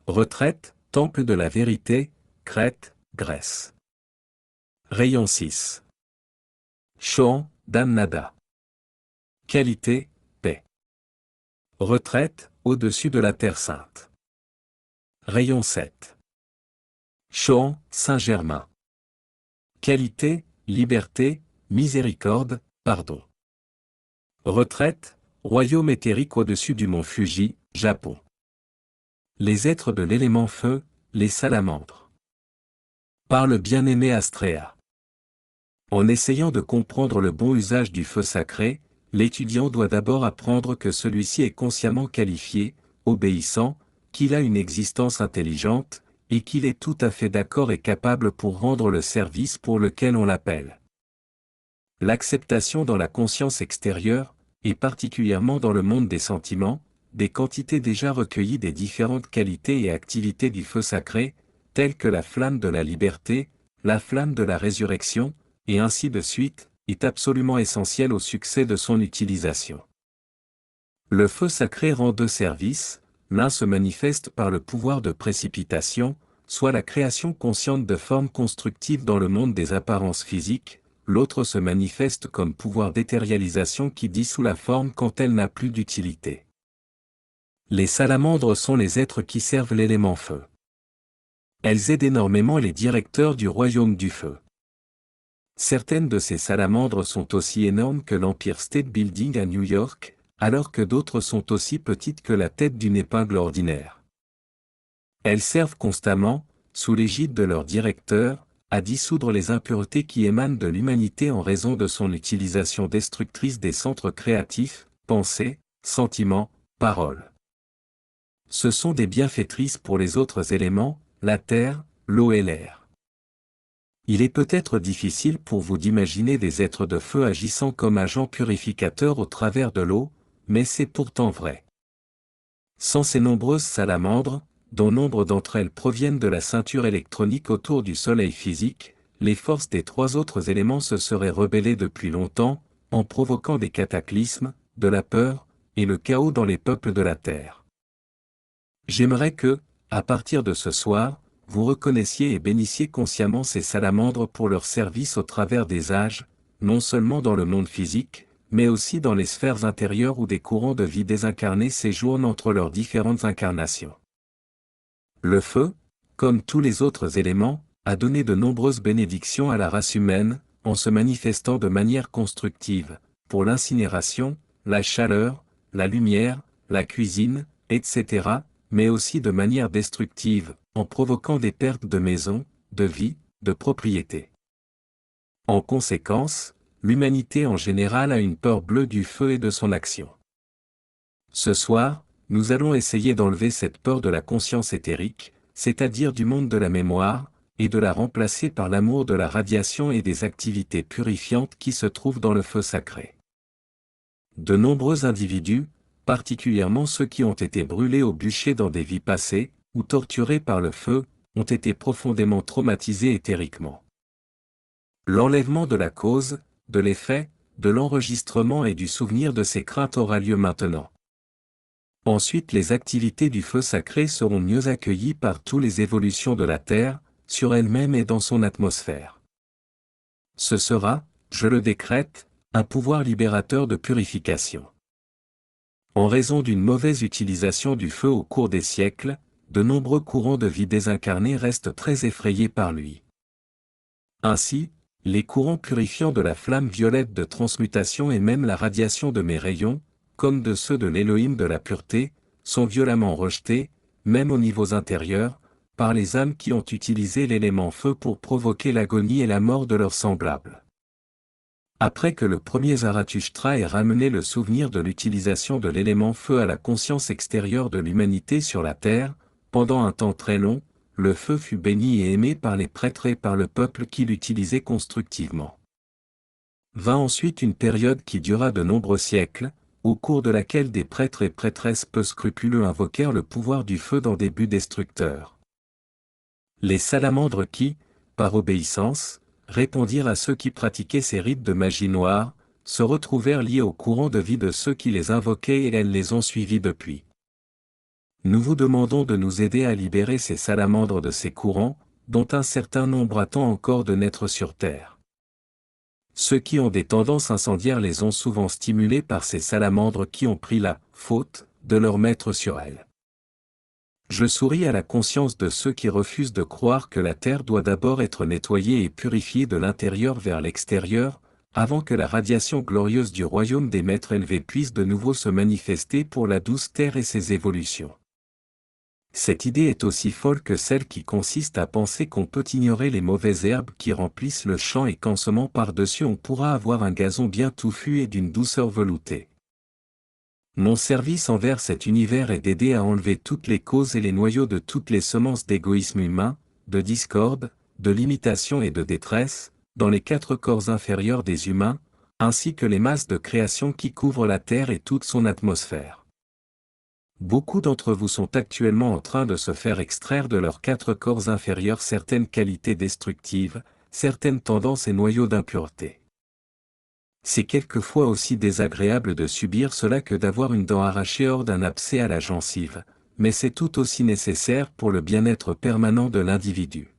Retraite, temple de la vérité, Crète, Grèce. Rayon 6. Chant, Damnada. Qualité, paix. Retraite, au-dessus de la Terre Sainte. Rayon 7. Chant, Saint-Germain. Qualité, liberté, miséricorde, pardon. Retraite, royaume éthérique au-dessus du mont Fuji, Japon. Les êtres de l'élément feu, les salamandres. Par le bien-aimé Astrea. En essayant de comprendre le bon usage du feu sacré, l'étudiant doit d'abord apprendre que celui-ci est consciemment qualifié, obéissant, qu'il a une existence intelligente, et qu'il est tout à fait d'accord et capable pour rendre le service pour lequel on l'appelle. L'acceptation dans la conscience extérieure, et particulièrement dans le monde des sentiments, des quantités déjà recueillies des différentes qualités et activités du feu sacré, telles que la flamme de la liberté, la flamme de la résurrection, et ainsi de suite, est absolument essentielle au succès de son utilisation. Le feu sacré rend deux services, l'un se manifeste par le pouvoir de précipitation, soit la création consciente de formes constructives dans le monde des apparences physiques, l'autre se manifeste comme pouvoir d'éthérialisation qui dissout la forme quand elle n'a plus d'utilité. Les salamandres sont les êtres qui servent l'élément feu. Elles aident énormément les directeurs du royaume du feu. Certaines de ces salamandres sont aussi énormes que l'Empire State Building à New York, alors que d'autres sont aussi petites que la tête d'une épingle ordinaire. Elles servent constamment, sous l'égide de leur directeur, à dissoudre les impuretés qui émanent de l'humanité en raison de son utilisation destructrice des centres créatifs, pensées, sentiments, paroles. Ce sont des bienfaitrices pour les autres éléments, la terre, l'eau et l'air. Il est peut-être difficile pour vous d'imaginer des êtres de feu agissant comme agents purificateurs au travers de l'eau, mais c'est pourtant vrai. Sans ces nombreuses salamandres, dont nombre d'entre elles proviennent de la ceinture électronique autour du Soleil physique, les forces des trois autres éléments se seraient rebellées depuis longtemps, en provoquant des cataclysmes, de la peur, et le chaos dans les peuples de la Terre. J'aimerais que, à partir de ce soir, vous reconnaissiez et bénissiez consciemment ces salamandres pour leur service au travers des âges, non seulement dans le monde physique, mais aussi dans les sphères intérieures où des courants de vie désincarnés séjournent entre leurs différentes incarnations. Le feu, comme tous les autres éléments, a donné de nombreuses bénédictions à la race humaine, en se manifestant de manière constructive, pour l'incinération, la chaleur, la lumière, la cuisine, etc., mais aussi de manière destructive, en provoquant des pertes de maisons, de vie, de propriétés. En conséquence, l'humanité en général a une peur bleue du feu et de son action. Ce soir, nous allons essayer d'enlever cette peur de la conscience éthérique, c'est-à-dire du monde de la mémoire, et de la remplacer par l'amour de la radiation et des activités purifiantes qui se trouvent dans le feu sacré. De nombreux individus, particulièrement ceux qui ont été brûlés au bûcher dans des vies passées, ou torturés par le feu, ont été profondément traumatisés éthériquement. L'enlèvement de la cause, de l'effet, de l'enregistrement et du souvenir de ces craintes aura lieu maintenant. Ensuite les activités du feu sacré seront mieux accueillies par toutes les évolutions de la Terre, sur elle-même et dans son atmosphère. Ce sera, je le décrète, un pouvoir libérateur de purification. En raison d'une mauvaise utilisation du feu au cours des siècles, de nombreux courants de vie désincarnés restent très effrayés par lui. Ainsi, les courants purifiants de la flamme violette de transmutation et même la radiation de mes rayons, comme de ceux de l'Élohim de la pureté, sont violemment rejetés, même aux niveaux intérieurs, par les âmes qui ont utilisé l'élément feu pour provoquer l'agonie et la mort de leurs semblables. Après que le premier Zarathustra ait ramené le souvenir de l'utilisation de l'élément feu à la conscience extérieure de l'humanité sur la terre, pendant un temps très long, le feu fut béni et aimé par les prêtres et par le peuple qui l'utilisait constructivement. Vint ensuite une période qui dura de nombreux siècles, au cours de laquelle des prêtres et prêtresses peu scrupuleux invoquèrent le pouvoir du feu dans des buts destructeurs. Les salamandres qui, par obéissance, répondirent à ceux qui pratiquaient ces rites de magie noire, se retrouvèrent liés au courant de vie de ceux qui les invoquaient et elles les ont suivis depuis. Nous vous demandons de nous aider à libérer ces salamandres de ces courants, dont un certain nombre attend encore de naître sur Terre. Ceux qui ont des tendances incendiaires les ont souvent stimulés par ces salamandres qui ont pris la faute de leur maître sur elles. Je souris à la conscience de ceux qui refusent de croire que la Terre doit d'abord être nettoyée et purifiée de l'intérieur vers l'extérieur, avant que la radiation glorieuse du royaume des maîtres élevés puisse de nouveau se manifester pour la douce Terre et ses évolutions. Cette idée est aussi folle que celle qui consiste à penser qu'on peut ignorer les mauvaises herbes qui remplissent le champ et qu'en semant par-dessus on pourra avoir un gazon bien touffu et d'une douceur veloutée. Mon service envers cet univers est d'aider à enlever toutes les causes et les noyaux de toutes les semences d'égoïsme humain, de discorde, de limitation et de détresse, dans les 4 corps inférieurs des humains, ainsi que les masses de création qui couvrent la Terre et toute son atmosphère. Beaucoup d'entre vous sont actuellement en train de se faire extraire de leurs 4 corps inférieurs certaines qualités destructives, certaines tendances et noyaux d'impureté. C'est quelquefois aussi désagréable de subir cela que d'avoir une dent arrachée hors d'un abcès à la gencive, mais c'est tout aussi nécessaire pour le bien-être permanent de l'individu.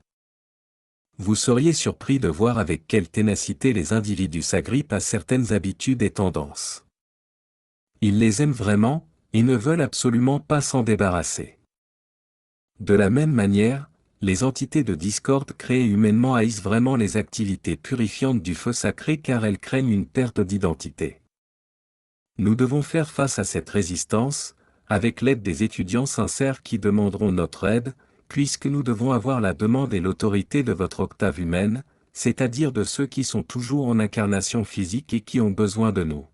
Vous seriez surpris de voir avec quelle ténacité les individus s'agrippent à certaines habitudes et tendances. Ils les aiment vraiment, et ne veulent absolument pas s'en débarrasser. De la même manière, les entités de discorde créées humainement haïssent vraiment les activités purifiantes du feu sacré car elles craignent une perte d'identité. Nous devons faire face à cette résistance, avec l'aide des étudiants sincères qui demanderont notre aide, puisque nous devons avoir la demande et l'autorité de votre octave humaine, c'est-à-dire de ceux qui sont toujours en incarnation physique et qui ont besoin de nous.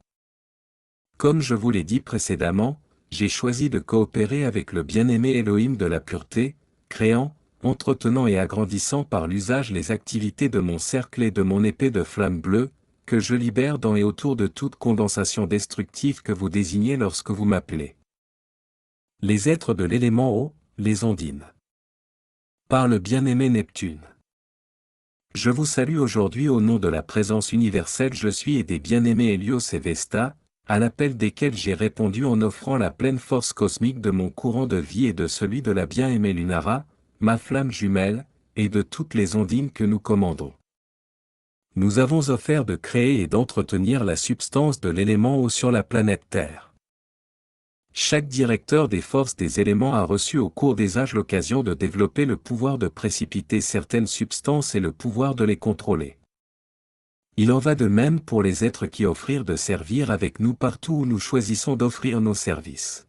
Comme je vous l'ai dit précédemment, j'ai choisi de coopérer avec le bien-aimé Elohim de la pureté, créant, entretenant et agrandissant par l'usage les activités de mon cercle et de mon épée de flamme bleue, que je libère dans et autour de toute condensation destructive que vous désignez lorsque vous m'appelez. Les êtres de l'élément eau, les ondines. Par le bien-aimé Neptune. Je vous salue aujourd'hui au nom de la présence universelle Je suis et des bien-aimés Hélios et Vesta, à l'appel desquels j'ai répondu en offrant la pleine force cosmique de mon courant de vie et de celui de la bien-aimée Lunara, ma flamme jumelle, et de toutes les ondines que nous commandons. Nous avons offert de créer et d'entretenir la substance de l'élément eau sur la planète Terre. Chaque directeur des forces des éléments a reçu au cours des âges l'occasion de développer le pouvoir de précipiter certaines substances et le pouvoir de les contrôler. Il en va de même pour les êtres qui offrirent de servir avec nous partout où nous choisissons d'offrir nos services.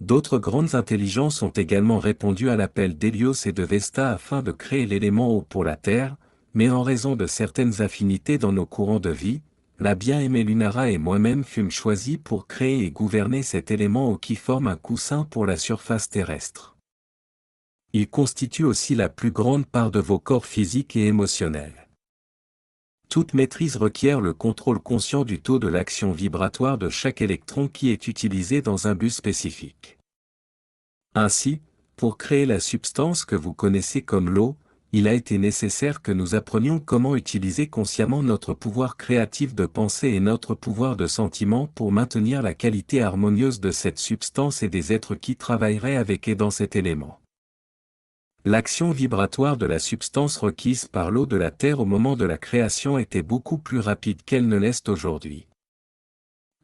D'autres grandes intelligences ont également répondu à l'appel d'Hélios et de Vesta afin de créer l'élément eau pour la Terre, mais en raison de certaines affinités dans nos courants de vie, la bien-aimée Lunara et moi-même fûmes choisis pour créer et gouverner cet élément eau qui forme un coussin pour la surface terrestre. Il constitue aussi la plus grande part de vos corps physiques et émotionnels. Toute maîtrise requiert le contrôle conscient du taux de l'action vibratoire de chaque électron qui est utilisé dans un but spécifique. Ainsi, pour créer la substance que vous connaissez comme l'eau, il a été nécessaire que nous apprenions comment utiliser consciemment notre pouvoir créatif de pensée et notre pouvoir de sentiment pour maintenir la qualité harmonieuse de cette substance et des êtres qui travailleraient avec et dans cet élément. L'action vibratoire de la substance requise par l'eau de la Terre au moment de la création était beaucoup plus rapide qu'elle ne l'est aujourd'hui.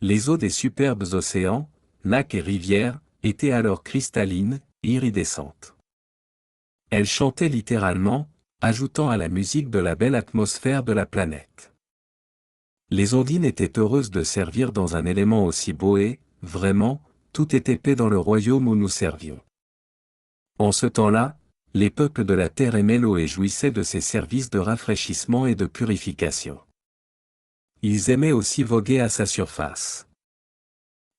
Les eaux des superbes océans, lacs et rivières, étaient alors cristallines, iridescentes. Elles chantaient littéralement, ajoutant à la musique de la belle atmosphère de la planète. Les ondines étaient heureuses de servir dans un élément aussi beau et, vraiment, tout était paix dans le royaume où nous servions. En ce temps-là, les peuples de la terre aimaient l'eau et jouissaient de ses services de rafraîchissement et de purification. Ils aimaient aussi voguer à sa surface.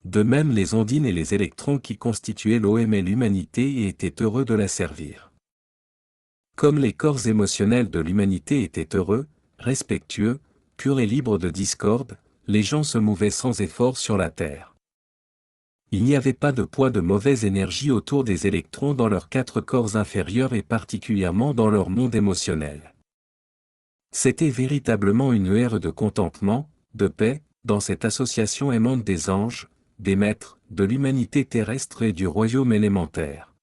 De même les ondines et les électrons qui constituaient l'eau aimaient l'humanité et étaient heureux de la servir. Comme les corps émotionnels de l'humanité étaient heureux, respectueux, purs et libres de discorde, les gens se mouvaient sans effort sur la terre. Il n'y avait pas de poids de mauvaise énergie autour des électrons dans leurs 4 corps inférieurs et particulièrement dans leur monde émotionnel. C'était véritablement une ère de contentement, de paix, dans cette association aimante des anges, des maîtres, de l'humanité terrestre et du royaume élémentaire.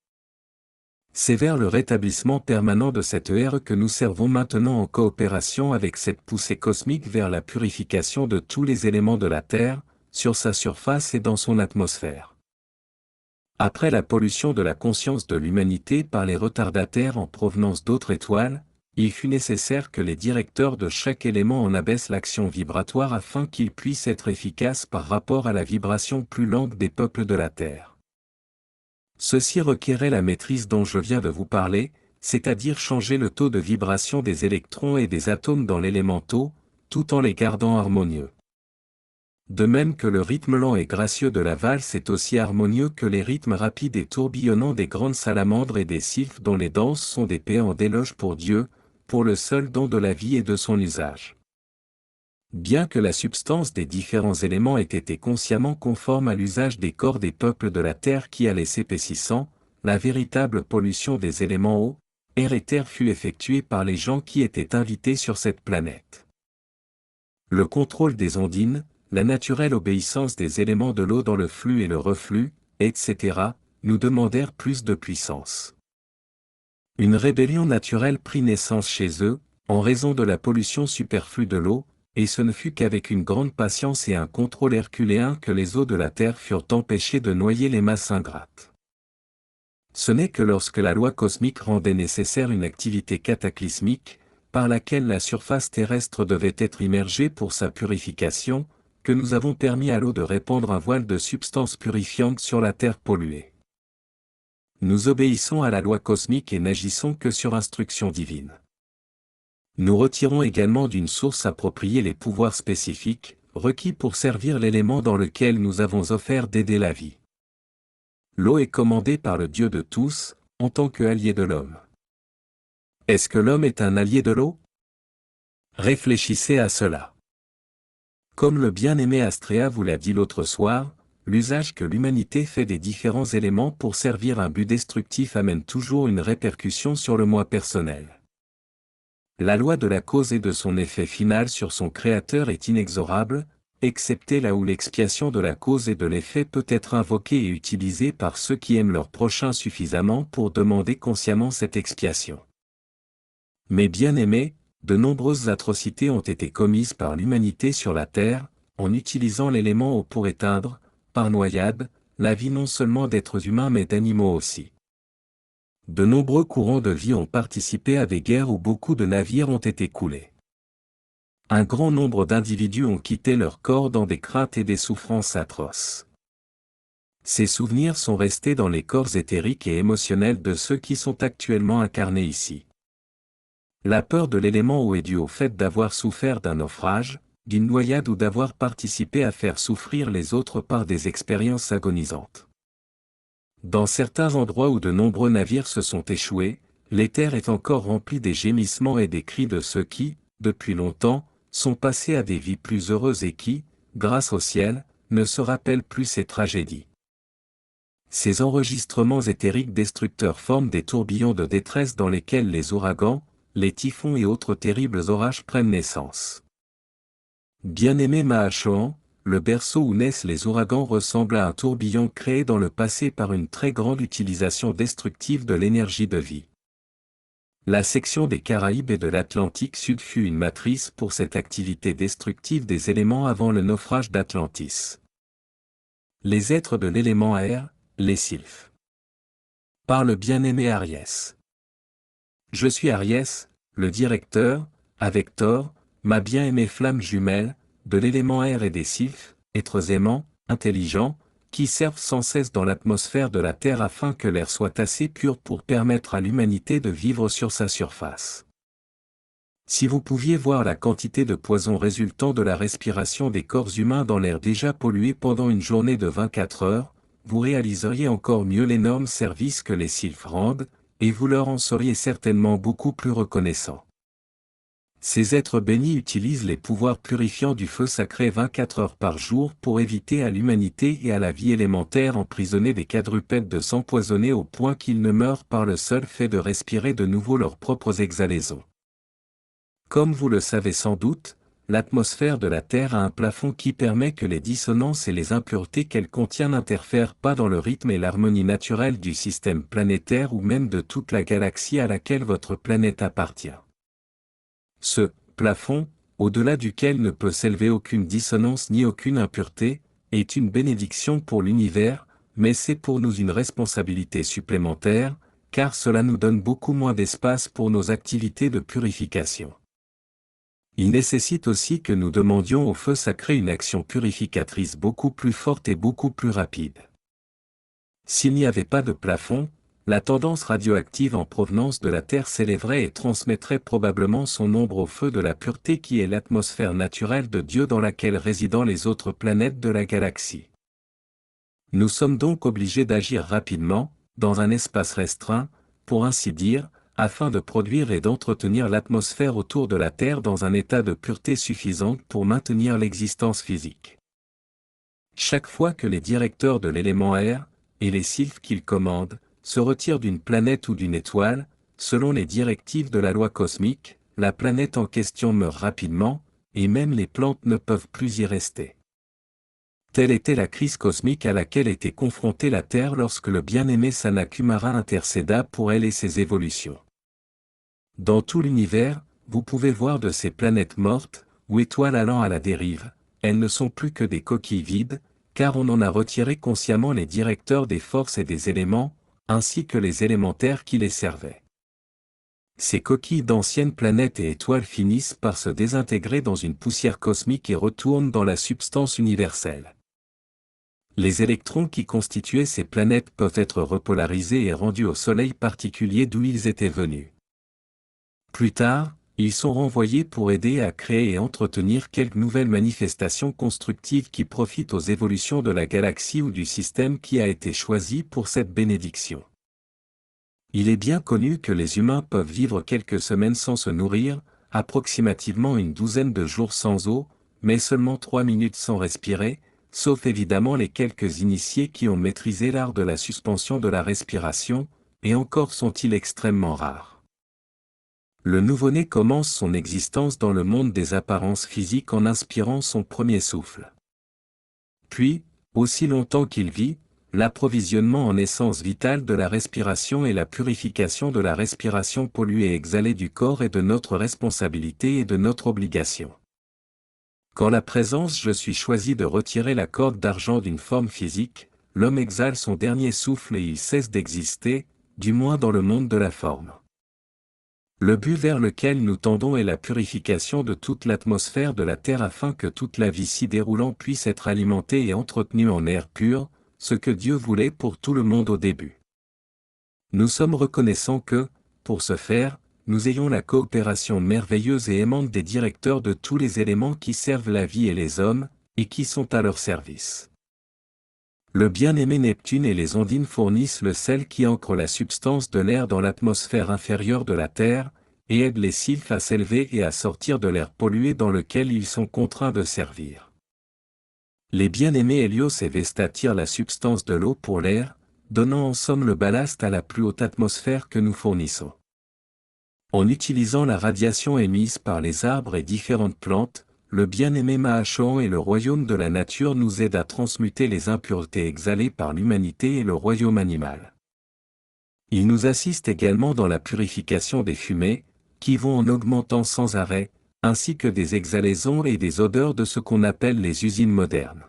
C'est vers le rétablissement permanent de cette ère que nous servons maintenant en coopération avec cette poussée cosmique vers la purification de tous les éléments de la Terre, sur sa surface et dans son atmosphère. Après la pollution de la conscience de l'humanité par les retardataires en provenance d'autres étoiles, il fut nécessaire que les directeurs de chaque élément en abaissent l'action vibratoire afin qu'ils puissent être efficaces par rapport à la vibration plus lente des peuples de la Terre. Ceci requérait la maîtrise dont je viens de vous parler, c'est-à-dire changer le taux de vibration des électrons et des atomes dans l'élémentaux, tout en les gardant harmonieux. De même que le rythme lent et gracieux de la valse est aussi harmonieux que les rythmes rapides et tourbillonnants des grandes salamandres et des sylphes dont les danses sont des péans d'éloge pour Dieu, pour le seul don de la vie et de son usage. Bien que la substance des différents éléments ait été consciemment conforme à l'usage des corps des peuples de la Terre qui allait s'épaississant, la véritable pollution des éléments eau, air et terre fut effectuée par les gens qui étaient invités sur cette planète. Le contrôle des ondines, la naturelle obéissance des éléments de l'eau dans le flux et le reflux, etc., nous demandèrent plus de puissance. Une rébellion naturelle prit naissance chez eux, en raison de la pollution superflue de l'eau, et ce ne fut qu'avec une grande patience et un contrôle herculéen que les eaux de la terre furent empêchées de noyer les masses ingrates. Ce n'est que lorsque la loi cosmique rendait nécessaire une activité cataclysmique, par laquelle la surface terrestre devait être immergée pour sa purification, que nous avons permis à l'eau de répandre un voile de substances purifiantes sur la terre polluée. Nous obéissons à la loi cosmique et n'agissons que sur instruction divine. Nous retirons également d'une source appropriée les pouvoirs spécifiques, requis pour servir l'élément dans lequel nous avons offert d'aider la vie. L'eau est commandée par le Dieu de tous, en tant qu'allié de l'homme. Est-ce que l'homme est un allié de l'eau? Réfléchissez à cela. Comme le bien-aimé Astrea vous l'a dit l'autre soir, l'usage que l'humanité fait des différents éléments pour servir un but destructif amène toujours une répercussion sur le moi personnel. La loi de la cause et de son effet final sur son créateur est inexorable, excepté là où l'expiation de la cause et de l'effet peut être invoquée et utilisée par ceux qui aiment leur prochain suffisamment pour demander consciemment cette expiation. Mais bien aimés, de nombreuses atrocités ont été commises par l'humanité sur la Terre, en utilisant l'élément eau pour éteindre, par noyade, la vie non seulement d'êtres humains mais d'animaux aussi. De nombreux courants de vie ont participé à des guerres où beaucoup de navires ont été coulés. Un grand nombre d'individus ont quitté leur corps dans des craintes et des souffrances atroces. Ces souvenirs sont restés dans les corps éthériques et émotionnels de ceux qui sont actuellement incarnés ici. La peur de l'élément eau est due au fait d'avoir souffert d'un naufrage, d'une noyade ou d'avoir participé à faire souffrir les autres par des expériences agonisantes. Dans certains endroits où de nombreux navires se sont échoués, l'éther est encore rempli des gémissements et des cris de ceux qui, depuis longtemps, sont passés à des vies plus heureuses et qui, grâce au ciel, ne se rappellent plus ces tragédies. Ces enregistrements éthériques destructeurs forment des tourbillons de détresse dans lesquels les ouragans, les typhons et autres terribles orages prennent naissance. Bien-aimé Mahachohan, le berceau où naissent les ouragans ressemble à un tourbillon créé dans le passé par une très grande utilisation destructive de l'énergie de vie. La section des Caraïbes et de l'Atlantique Sud fut une matrice pour cette activité destructive des éléments avant le naufrage d'Atlantis. Les êtres de l'élément air, les sylphes. Par le bien-aimé Ariès. Je suis Ariès, le directeur, avec Thor, ma bien-aimée flamme jumelle, de l'élément air et des sylphes, êtres aimants, intelligents, qui servent sans cesse dans l'atmosphère de la Terre afin que l'air soit assez pur pour permettre à l'humanité de vivre sur sa surface. Si vous pouviez voir la quantité de poison résultant de la respiration des corps humains dans l'air déjà pollué pendant une journée de 24 heures, vous réaliseriez encore mieux l'énorme service que les sylphes rendent, et vous leur en seriez certainement beaucoup plus reconnaissant. Ces êtres bénis utilisent les pouvoirs purifiants du feu sacré 24 heures par jour pour éviter à l'humanité et à la vie élémentaire emprisonnée des quadrupèdes de s'empoisonner au point qu'ils ne meurent par le seul fait de respirer de nouveau leurs propres exhalaisons. Comme vous le savez sans doute, l'atmosphère de la Terre a un plafond qui permet que les dissonances et les impuretés qu'elle contient n'interfèrent pas dans le rythme et l'harmonie naturelle du système planétaire ou même de toute la galaxie à laquelle votre planète appartient. Ce plafond, au-delà duquel ne peut s'élever aucune dissonance ni aucune impureté, est une bénédiction pour l'univers, mais c'est pour nous une responsabilité supplémentaire, car cela nous donne beaucoup moins d'espace pour nos activités de purification. Il nécessite aussi que nous demandions au feu sacré une action purificatrice beaucoup plus forte et beaucoup plus rapide. S'il n'y avait pas de plafond, la tendance radioactive en provenance de la Terre s'élèverait et transmettrait probablement son ombre au feu de la pureté qui est l'atmosphère naturelle de Dieu dans laquelle résident les autres planètes de la galaxie. Nous sommes donc obligés d'agir rapidement, dans un espace restreint, pour ainsi dire, afin de produire et d'entretenir l'atmosphère autour de la Terre dans un état de pureté suffisante pour maintenir l'existence physique. Chaque fois que les directeurs de l'élément air, et les sylphes qu'ils commandent, se retirent d'une planète ou d'une étoile, selon les directives de la loi cosmique, la planète en question meurt rapidement, et même les plantes ne peuvent plus y rester. Telle était la crise cosmique à laquelle était confrontée la Terre lorsque le bien-aimé Sanat-Kumara intercéda pour elle et ses évolutions. Dans tout l'univers, vous pouvez voir de ces planètes mortes, ou étoiles allant à la dérive, elles ne sont plus que des coquilles vides, car on en a retiré consciemment les directeurs des forces et des éléments, ainsi que les élémentaires qui les servaient. Ces coquilles d'anciennes planètes et étoiles finissent par se désintégrer dans une poussière cosmique et retournent dans la substance universelle. Les électrons qui constituaient ces planètes peuvent être repolarisés et rendus au Soleil particulier d'où ils étaient venus. Plus tard, ils sont renvoyés pour aider à créer et entretenir quelques nouvelles manifestations constructives qui profitent aux évolutions de la galaxie ou du système qui a été choisi pour cette bénédiction. Il est bien connu que les humains peuvent vivre quelques semaines sans se nourrir, approximativement une douzaine de jours sans eau, mais seulement 3 minutes sans respirer, sauf évidemment les quelques initiés qui ont maîtrisé l'art de la suspension de la respiration, et encore sont-ils extrêmement rares. Le nouveau-né commence son existence dans le monde des apparences physiques en inspirant son premier souffle. Puis, aussi longtemps qu'il vit, l'approvisionnement en essence vitale de la respiration et la purification de la respiration polluée et exhalée du corps est de notre responsabilité et de notre obligation. Quand la présence je suis choisit de retirer la corde d'argent d'une forme physique, l'homme exhale son dernier souffle et il cesse d'exister, du moins dans le monde de la forme. Le but vers lequel nous tendons est la purification de toute l'atmosphère de la Terre afin que toute la vie s'y déroulant puisse être alimentée et entretenue en air pur, ce que Dieu voulait pour tout le monde au début. Nous sommes reconnaissants que, pour ce faire, nous ayons la coopération merveilleuse et aimante des directeurs de tous les éléments qui servent la vie et les hommes, et qui sont à leur service. Le bien-aimé Neptune et les ondines fournissent le sel qui ancre la substance de l'air dans l'atmosphère inférieure de la Terre, et aident les sylphes à s'élever et à sortir de l'air pollué dans lequel ils sont contraints de servir. Les bien-aimés Hélios et Vesta tirent la substance de l'eau pour l'air, donnant en somme le ballast à la plus haute atmosphère que nous fournissons. En utilisant la radiation émise par les arbres et différentes plantes, le bien-aimé Mahachohan et le royaume de la nature nous aident à transmuter les impuretés exhalées par l'humanité et le royaume animal. Il nous assiste également dans la purification des fumées, qui vont en augmentant sans arrêt, ainsi que des exhalaisons et des odeurs de ce qu'on appelle les usines modernes.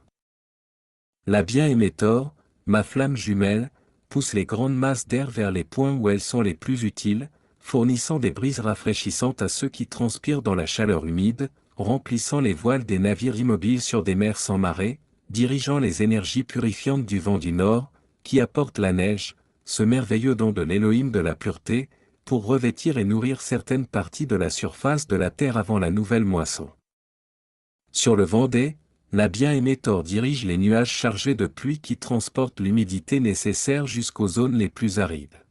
La bien-aimée Thor, ma flamme jumelle, pousse les grandes masses d'air vers les points où elles sont les plus utiles, fournissant des brises rafraîchissantes à ceux qui transpirent dans la chaleur humide, remplissant les voiles des navires immobiles sur des mers sans marée, dirigeant les énergies purifiantes du vent du nord, qui apporte la neige, ce merveilleux don de l'Élohim de la pureté, pour revêtir et nourrir certaines parties de la surface de la terre avant la nouvelle moisson. Sur le Vendée, la bien-aimée Thor dirige les nuages chargés de pluie qui transportent l'humidité nécessaire jusqu'aux zones les plus arides.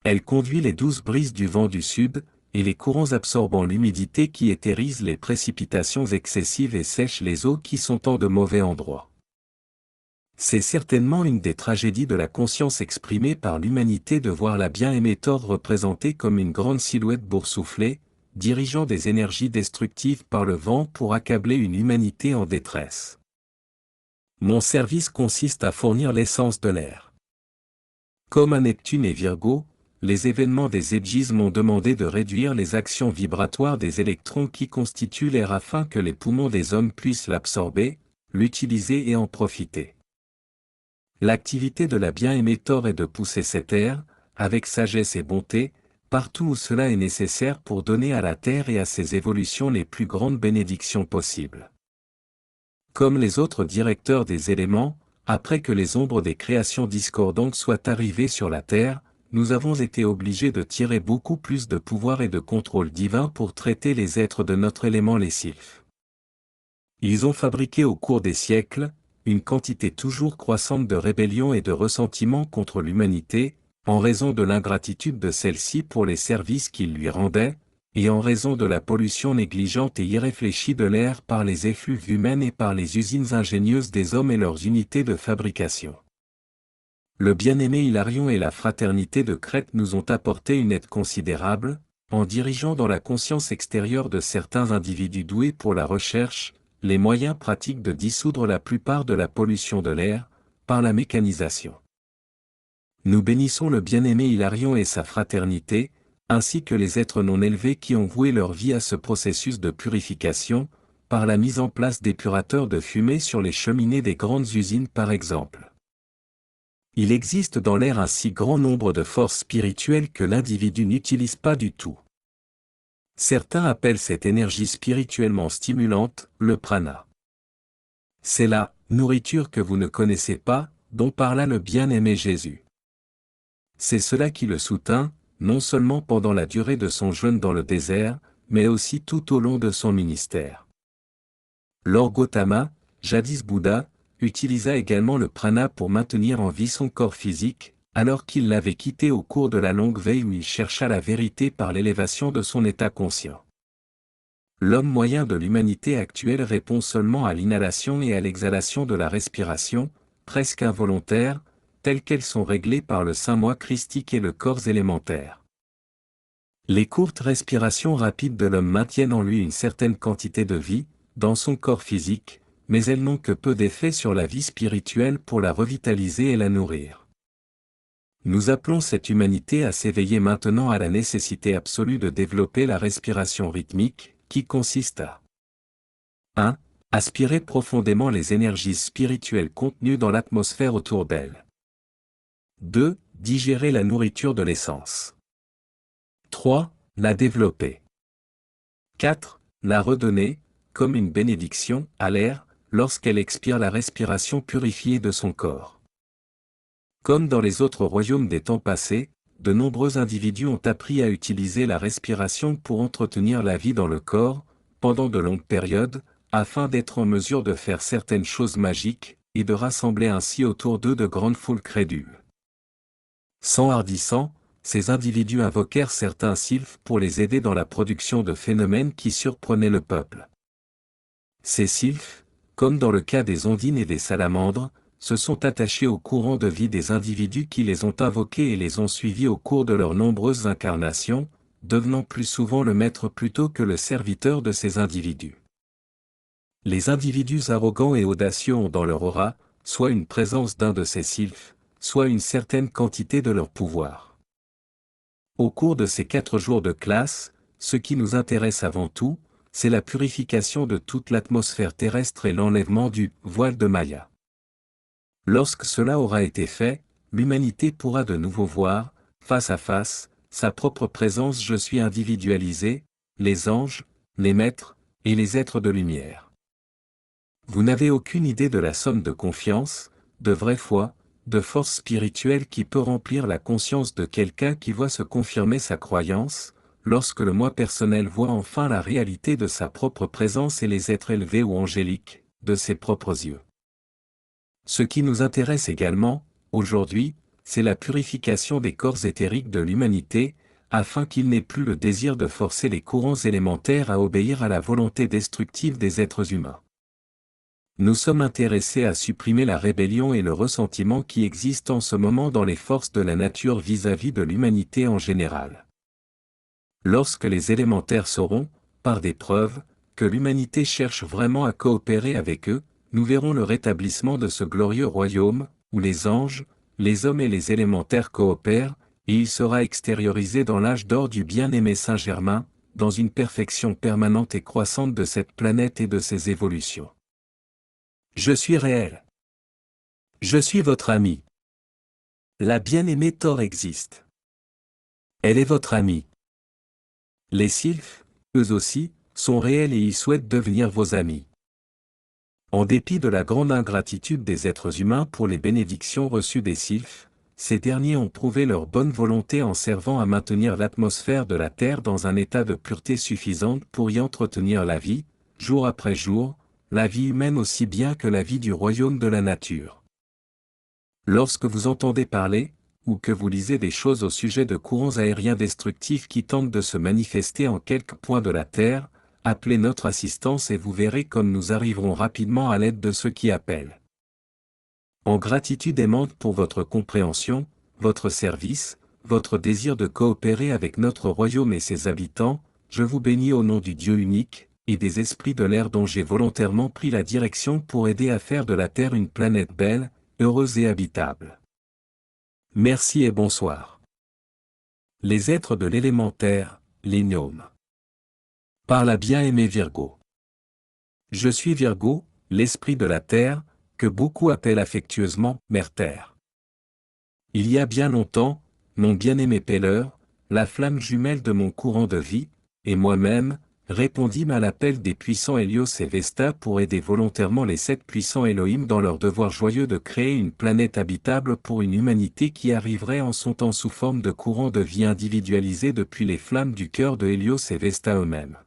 Elle conduit les douces brises du vent du sud, et les courants absorbant l'humidité qui éthérise les précipitations excessives et sèchent les eaux qui sont en de mauvais endroits. C'est certainement une des tragédies de la conscience exprimée par l'humanité de voir la bien-aimée Thor représentée comme une grande silhouette boursouflée, dirigeant des énergies destructives par le vent pour accabler une humanité en détresse. Mon service consiste à fournir l'essence de l'air. Comme à Neptune et Virgo, les événements des Aegis m'ont demandé de réduire les actions vibratoires des électrons qui constituent l'air afin que les poumons des hommes puissent l'absorber, l'utiliser et en profiter. L'activité de la bien-aimée Thor est de pousser cet air, avec sagesse et bonté, partout où cela est nécessaire pour donner à la Terre et à ses évolutions les plus grandes bénédictions possibles. Comme les autres directeurs des éléments, après que les ombres des créations discordantes soient arrivées sur la Terre, nous avons été obligés de tirer beaucoup plus de pouvoir et de contrôle divin pour traiter les êtres de notre élément les sylphes. Ils ont fabriqué au cours des siècles, une quantité toujours croissante de rébellions et de ressentiments contre l'humanité, en raison de l'ingratitude de celle-ci pour les services qu'ils lui rendaient, et en raison de la pollution négligente et irréfléchie de l'air par les effluves humaines et par les usines ingénieuses des hommes et leurs unités de fabrication. Le bien-aimé Hilarion et la fraternité de Crète nous ont apporté une aide considérable, en dirigeant dans la conscience extérieure de certains individus doués pour la recherche, les moyens pratiques de dissoudre la plupart de la pollution de l'air, par la mécanisation. Nous bénissons le bien-aimé Hilarion et sa fraternité, ainsi que les êtres non élevés qui ont voué leur vie à ce processus de purification, par la mise en place d'épurateurs de fumée sur les cheminées des grandes usines par exemple. Il existe dans l'air un si grand nombre de forces spirituelles que l'individu n'utilise pas du tout. Certains appellent cette énergie spirituellement stimulante, le prana. C'est la nourriture que vous ne connaissez pas, dont parla le bien-aimé Jésus. C'est cela qui le soutint, non seulement pendant la durée de son jeûne dans le désert, mais aussi tout au long de son ministère. Lord Gautama, jadis Bouddha, utilisa également le prana pour maintenir en vie son corps physique, alors qu'il l'avait quitté au cours de la longue veille où il chercha la vérité par l'élévation de son état conscient. L'homme moyen de l'humanité actuelle répond seulement à l'inhalation et à l'exhalation de la respiration, presque involontaires, telles qu'elles sont réglées par le saint moi christique et le corps élémentaire. Les courtes respirations rapides de l'homme maintiennent en lui une certaine quantité de vie, dans son corps physique, mais elles n'ont que peu d'effet sur la vie spirituelle pour la revitaliser et la nourrir. Nous appelons cette humanité à s'éveiller maintenant à la nécessité absolue de développer la respiration rythmique, qui consiste à 1. Aspirer profondément les énergies spirituelles contenues dans l'atmosphère autour d'elle. 2. Digérer la nourriture de l'essence. 3. La développer. 4. La redonner, comme une bénédiction, à l'air, lorsqu'elle expire la respiration purifiée de son corps. Comme dans les autres royaumes des temps passés, de nombreux individus ont appris à utiliser la respiration pour entretenir la vie dans le corps, pendant de longues périodes, afin d'être en mesure de faire certaines choses magiques, et de rassembler ainsi autour d'eux de grandes foules crédules. S'enhardissant, ces individus invoquèrent certains sylphes pour les aider dans la production de phénomènes qui surprenaient le peuple. Ces sylphes, comme dans le cas des ondines et des salamandres, se sont attachés au courant de vie des individus qui les ont invoqués et les ont suivis au cours de leurs nombreuses incarnations, devenant plus souvent le maître plutôt que le serviteur de ces individus. Les individus arrogants et audacieux ont dans leur aura, soit une présence d'un de ces sylphes, soit une certaine quantité de leur pouvoir. Au cours de ces 4 jours de classe, ce qui nous intéresse avant tout, c'est la purification de toute l'atmosphère terrestre et l'enlèvement du voile de Maya. Lorsque cela aura été fait, l'humanité pourra de nouveau voir, face à face, sa propre présence je suis individualisé, les anges, les maîtres, et les êtres de lumière. Vous n'avez aucune idée de la somme de confiance, de vraie foi, de force spirituelle qui peut remplir la conscience de quelqu'un qui voit se confirmer sa croyance, lorsque le moi personnel voit enfin la réalité de sa propre présence et les êtres élevés ou angéliques, de ses propres yeux. Ce qui nous intéresse également, aujourd'hui, c'est la purification des corps éthériques de l'humanité, afin qu'il n'ait plus le désir de forcer les courants élémentaires à obéir à la volonté destructive des êtres humains. Nous sommes intéressés à supprimer la rébellion et le ressentiment qui existent en ce moment dans les forces de la nature vis-à-vis de l'humanité en général. Lorsque les élémentaires sauront, par des preuves, que l'humanité cherche vraiment à coopérer avec eux, nous verrons le rétablissement de ce glorieux royaume, où les anges, les hommes et les élémentaires coopèrent, et il sera extériorisé dans l'âge d'or du bien-aimé Saint-Germain, dans une perfection permanente et croissante de cette planète et de ses évolutions. Je suis réel. Je suis votre ami. La bien-aimée Thor existe. Elle est votre amie. Les sylphes, eux aussi, sont réels et ils souhaitent devenir vos amis. En dépit de la grande ingratitude des êtres humains pour les bénédictions reçues des sylphes, ces derniers ont prouvé leur bonne volonté en servant à maintenir l'atmosphère de la Terre dans un état de pureté suffisante pour y entretenir la vie, jour après jour, la vie humaine aussi bien que la vie du royaume de la nature. Lorsque vous entendez parler, ou que vous lisez des choses au sujet de courants aériens destructifs qui tentent de se manifester en quelques points de la Terre, appelez notre assistance et vous verrez comme nous arriverons rapidement à l'aide de ceux qui appellent. En gratitude aimante pour votre compréhension, votre service, votre désir de coopérer avec notre royaume et ses habitants, je vous bénis au nom du Dieu unique, et des esprits de l'air dont j'ai volontairement pris la direction pour aider à faire de la Terre une planète belle, heureuse et habitable. Merci et bonsoir. Les êtres de l'élémentaire, les gnomes. Par la bien-aimée Virgo. Je suis Virgo, l'esprit de la Terre, que beaucoup appellent affectueusement Mère Terre. Il y a bien longtemps, mon bien-aimé Peller, la flamme jumelle de mon courant de vie, et moi-même, répondîmes à l'appel des puissants Hélios et Vesta pour aider volontairement les 7 puissants Elohim dans leur devoir joyeux de créer une planète habitable pour une humanité qui arriverait en son temps sous forme de courant de vie individualisé depuis les flammes du cœur de Hélios et Vesta eux-mêmes.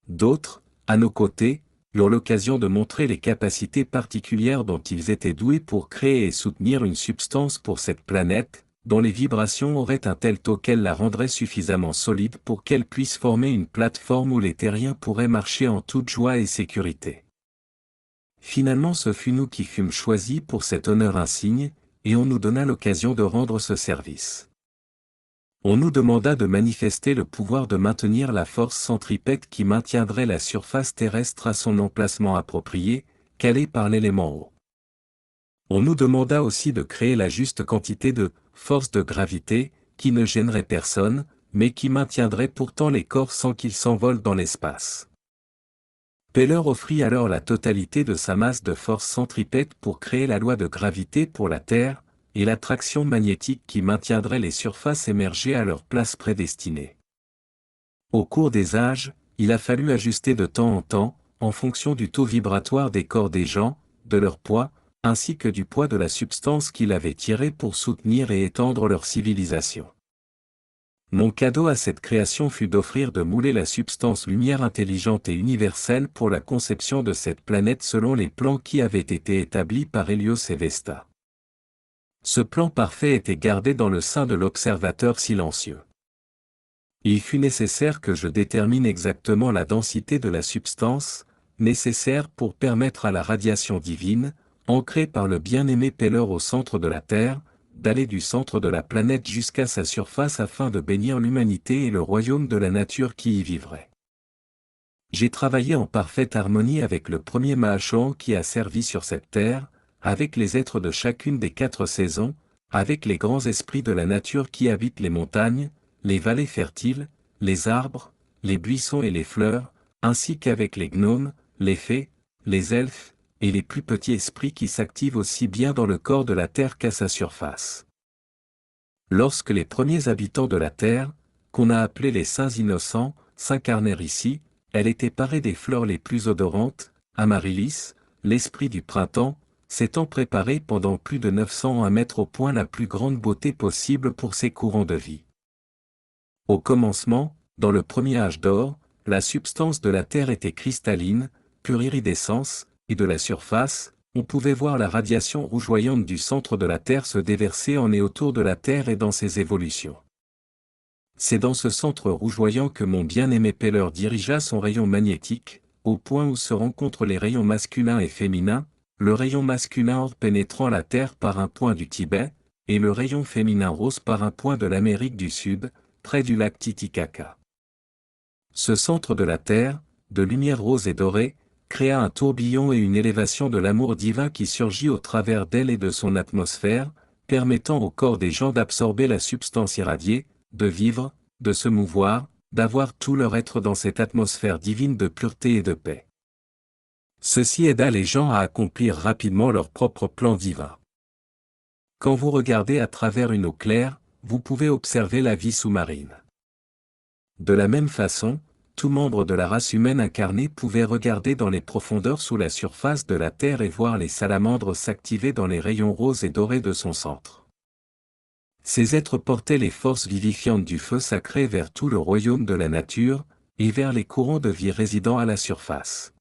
D'autres, à nos côtés, eurent l'occasion de montrer les capacités particulières dont ils étaient doués pour créer et soutenir une substance pour cette planète, dont les vibrations auraient un tel taux qu'elle la rendrait suffisamment solide pour qu'elle puisse former une plateforme où les terriens pourraient marcher en toute joie et sécurité. Finalement ce fut nous qui fûmes choisis pour cet honneur insigne, et on nous donna l'occasion de rendre ce service. On nous demanda de manifester le pouvoir de maintenir la force centripète qui maintiendrait la surface terrestre à son emplacement approprié, calé par l'élément eau. On nous demanda aussi de créer la juste quantité de force de gravité, qui ne gênerait personne, mais qui maintiendrait pourtant les corps sans qu'ils s'envolent dans l'espace. Peller offrit alors la totalité de sa masse de force centripète pour créer la loi de gravité pour la Terre, et l'attraction magnétique qui maintiendrait les surfaces émergées à leur place prédestinée. Au cours des âges, il a fallu ajuster de temps en temps, en fonction du taux vibratoire des corps des gens, de leur poids, ainsi que du poids de la substance qu'il avait tirée pour soutenir et étendre leur civilisation. Mon cadeau à cette création fut d'offrir de mouler la substance lumière intelligente et universelle pour la conception de cette planète selon les plans qui avaient été établis par Hélios et Vesta. Ce plan parfait était gardé dans le sein de l'observateur silencieux. Il fut nécessaire que je détermine exactement la densité de la substance, nécessaire pour permettre à la radiation divine, ancrée par le bien-aimé Peller au centre de la Terre, d'aller du centre de la planète jusqu'à sa surface afin de bénir l'humanité et le royaume de la nature qui y vivrait. J'ai travaillé en parfaite harmonie avec le premier Mahashohan qui a servi sur cette terre, avec les êtres de chacune des 4 saisons, avec les grands esprits de la nature qui habitent les montagnes, les vallées fertiles, les arbres, les buissons et les fleurs, ainsi qu'avec les gnomes, les fées, les elfes, et les plus petits esprits qui s'activent aussi bien dans le corps de la terre qu'à sa surface. Lorsque les premiers habitants de la terre, qu'on a appelés les saints innocents, s'incarnèrent ici, elle était parée des fleurs les plus odorantes, Amaryllis, l'esprit du printemps, s'étant préparé pendant plus de 900 ans à mettre au point la plus grande beauté possible pour ses courants de vie. Au commencement, dans le premier âge d'or, la substance de la terre était cristalline, pure iridescence, et de la surface, on pouvait voir la radiation rougeoyante du centre de la terre se déverser en et autour de la terre et dans ses évolutions. C'est dans ce centre rougeoyant que mon bien-aimé Peller dirigea son rayon magnétique, au point où se rencontrent les rayons masculins et féminins, le rayon masculin or pénétrant la Terre par un point du Tibet, et le rayon féminin rose par un point de l'Amérique du Sud, près du lac Titicaca. Ce centre de la Terre, de lumière rose et dorée, créa un tourbillon et une élévation de l'amour divin qui surgit au travers d'elle et de son atmosphère, permettant au corps des gens d'absorber la substance irradiée, de vivre, de se mouvoir, d'avoir tout leur être dans cette atmosphère divine de pureté et de paix. Ceci aida les gens à accomplir rapidement leur propre plan divin. Quand vous regardez à travers une eau claire, vous pouvez observer la vie sous-marine. De la même façon, tout membre de la race humaine incarnée pouvait regarder dans les profondeurs sous la surface de la Terre et voir les salamandres s'activer dans les rayons roses et dorés de son centre. Ces êtres portaient les forces vivifiantes du feu sacré vers tout le royaume de la nature, et vers les courants de vie résidant à la surface.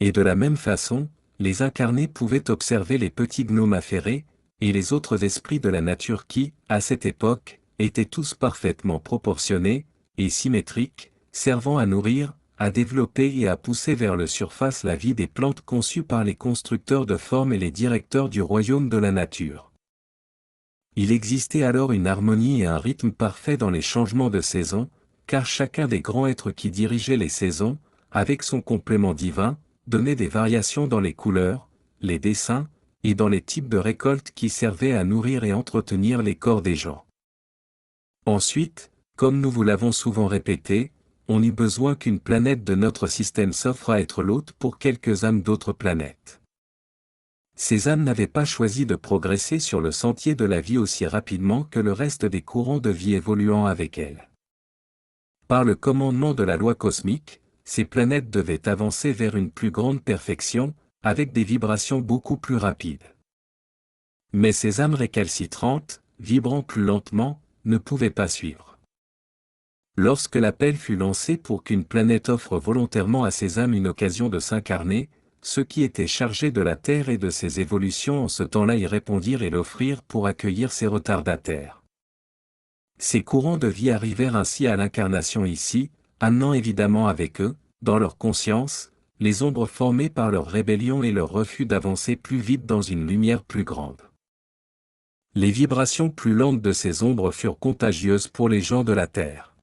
Et de la même façon, les incarnés pouvaient observer les petits gnomes affairés, et les autres esprits de la nature qui, à cette époque, étaient tous parfaitement proportionnés, et symétriques, servant à nourrir, à développer et à pousser vers la surface la vie des plantes conçues par les constructeurs de formes et les directeurs du royaume de la nature. Il existait alors une harmonie et un rythme parfait dans les changements de saison, car chacun des grands êtres qui dirigeaient les saisons, avec son complément divin, donnait des variations dans les couleurs, les dessins, et dans les types de récoltes qui servaient à nourrir et entretenir les corps des gens. Ensuite, comme nous vous l'avons souvent répété, on eut besoin qu'une planète de notre système s'offre à être l'hôte pour quelques âmes d'autres planètes. Ces âmes n'avaient pas choisi de progresser sur le sentier de la vie aussi rapidement que le reste des courants de vie évoluant avec elles. Par le commandement de la loi cosmique, ces planètes devaient avancer vers une plus grande perfection, avec des vibrations beaucoup plus rapides. Mais ces âmes récalcitrantes, vibrant plus lentement, ne pouvaient pas suivre. Lorsque l'appel fut lancé pour qu'une planète offre volontairement à ces âmes une occasion de s'incarner, ceux qui étaient chargés de la Terre et de ses évolutions en ce temps-là y répondirent et l'offrirent pour accueillir ces retardataires. Ces courants de vie arrivèrent ainsi à l'incarnation ici, amenant évidemment avec eux, dans leur conscience, les ombres formées par leur rébellion et leur refus d'avancer plus vite dans une lumière plus grande. Les vibrations plus lentes de ces ombres furent contagieuses pour les gens de la Terre.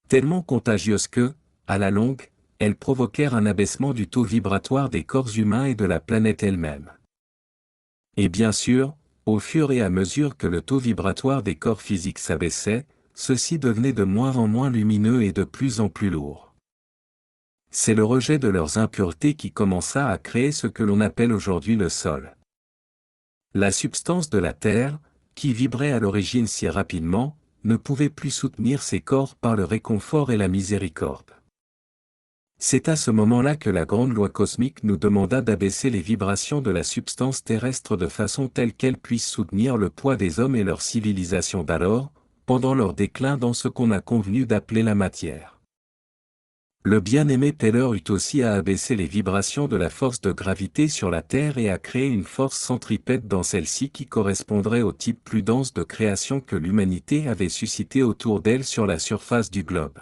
Tellement contagieuses que, à la longue, elles provoquèrent un abaissement du taux vibratoire des corps humains et de la planète elle-même. Et bien sûr, au fur et à mesure que le taux vibratoire des corps physiques s'abaissait, ceux-ci devenaient de moins en moins lumineux et de plus en plus lourds. C'est le rejet de leurs impuretés qui commença à créer ce que l'on appelle aujourd'hui le sol. La substance de la Terre, qui vibrait à l'origine si rapidement, ne pouvait plus soutenir ces corps par le réconfort et la miséricorde. C'est à ce moment-là que la grande loi cosmique nous demanda d'abaisser les vibrations de la substance terrestre de façon telle qu'elle puisse soutenir le poids des hommes et leur civilisation d'alors, pendant leur déclin dans ce qu'on a convenu d'appeler la matière. Le bien-aimé Peller eut aussi à abaisser les vibrations de la force de gravité sur la Terre et à créer une force centripète dans celle-ci qui correspondrait au type plus dense de création que l'humanité avait suscité autour d'elle sur la surface du globe.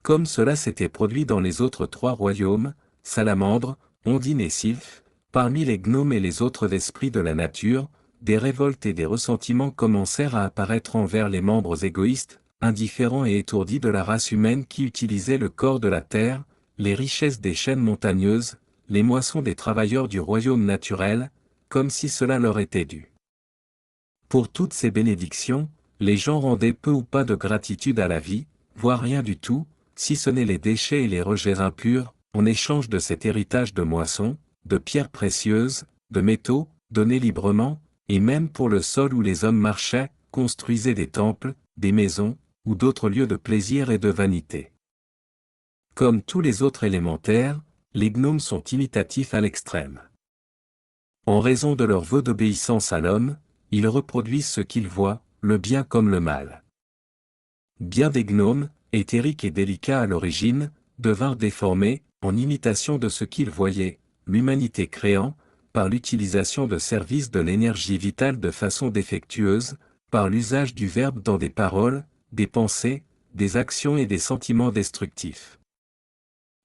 Comme cela s'était produit dans les autres trois royaumes, Salamandre, Ondine et Sylph, parmi les gnomes et les autres esprits de la nature, des révoltes et des ressentiments commencèrent à apparaître envers les membres égoïstes, indifférents et étourdis de la race humaine qui utilisait le corps de la terre, les richesses des chaînes montagneuses, les moissons des travailleurs du royaume naturel, comme si cela leur était dû. Pour toutes ces bénédictions, les gens rendaient peu ou pas de gratitude à la vie, voire rien du tout, si ce n'est les déchets et les rejets impurs, en échange de cet héritage de moissons, de pierres précieuses, de métaux, donnés librement, et même pour le sol où les hommes marchaient, construisaient des temples, des maisons, ou d'autres lieux de plaisir et de vanité. Comme tous les autres élémentaires, les gnomes sont imitatifs à l'extrême. En raison de leur vœu d'obéissance à l'homme, ils reproduisent ce qu'ils voient, le bien comme le mal. Bien des gnomes, éthériques et délicats à l'origine, devinrent déformés, en imitation de ce qu'ils voyaient, l'humanité créant, par l'utilisation de services de l'énergie vitale de façon défectueuse, par l'usage du verbe dans des paroles, des pensées, des actions et des sentiments destructifs.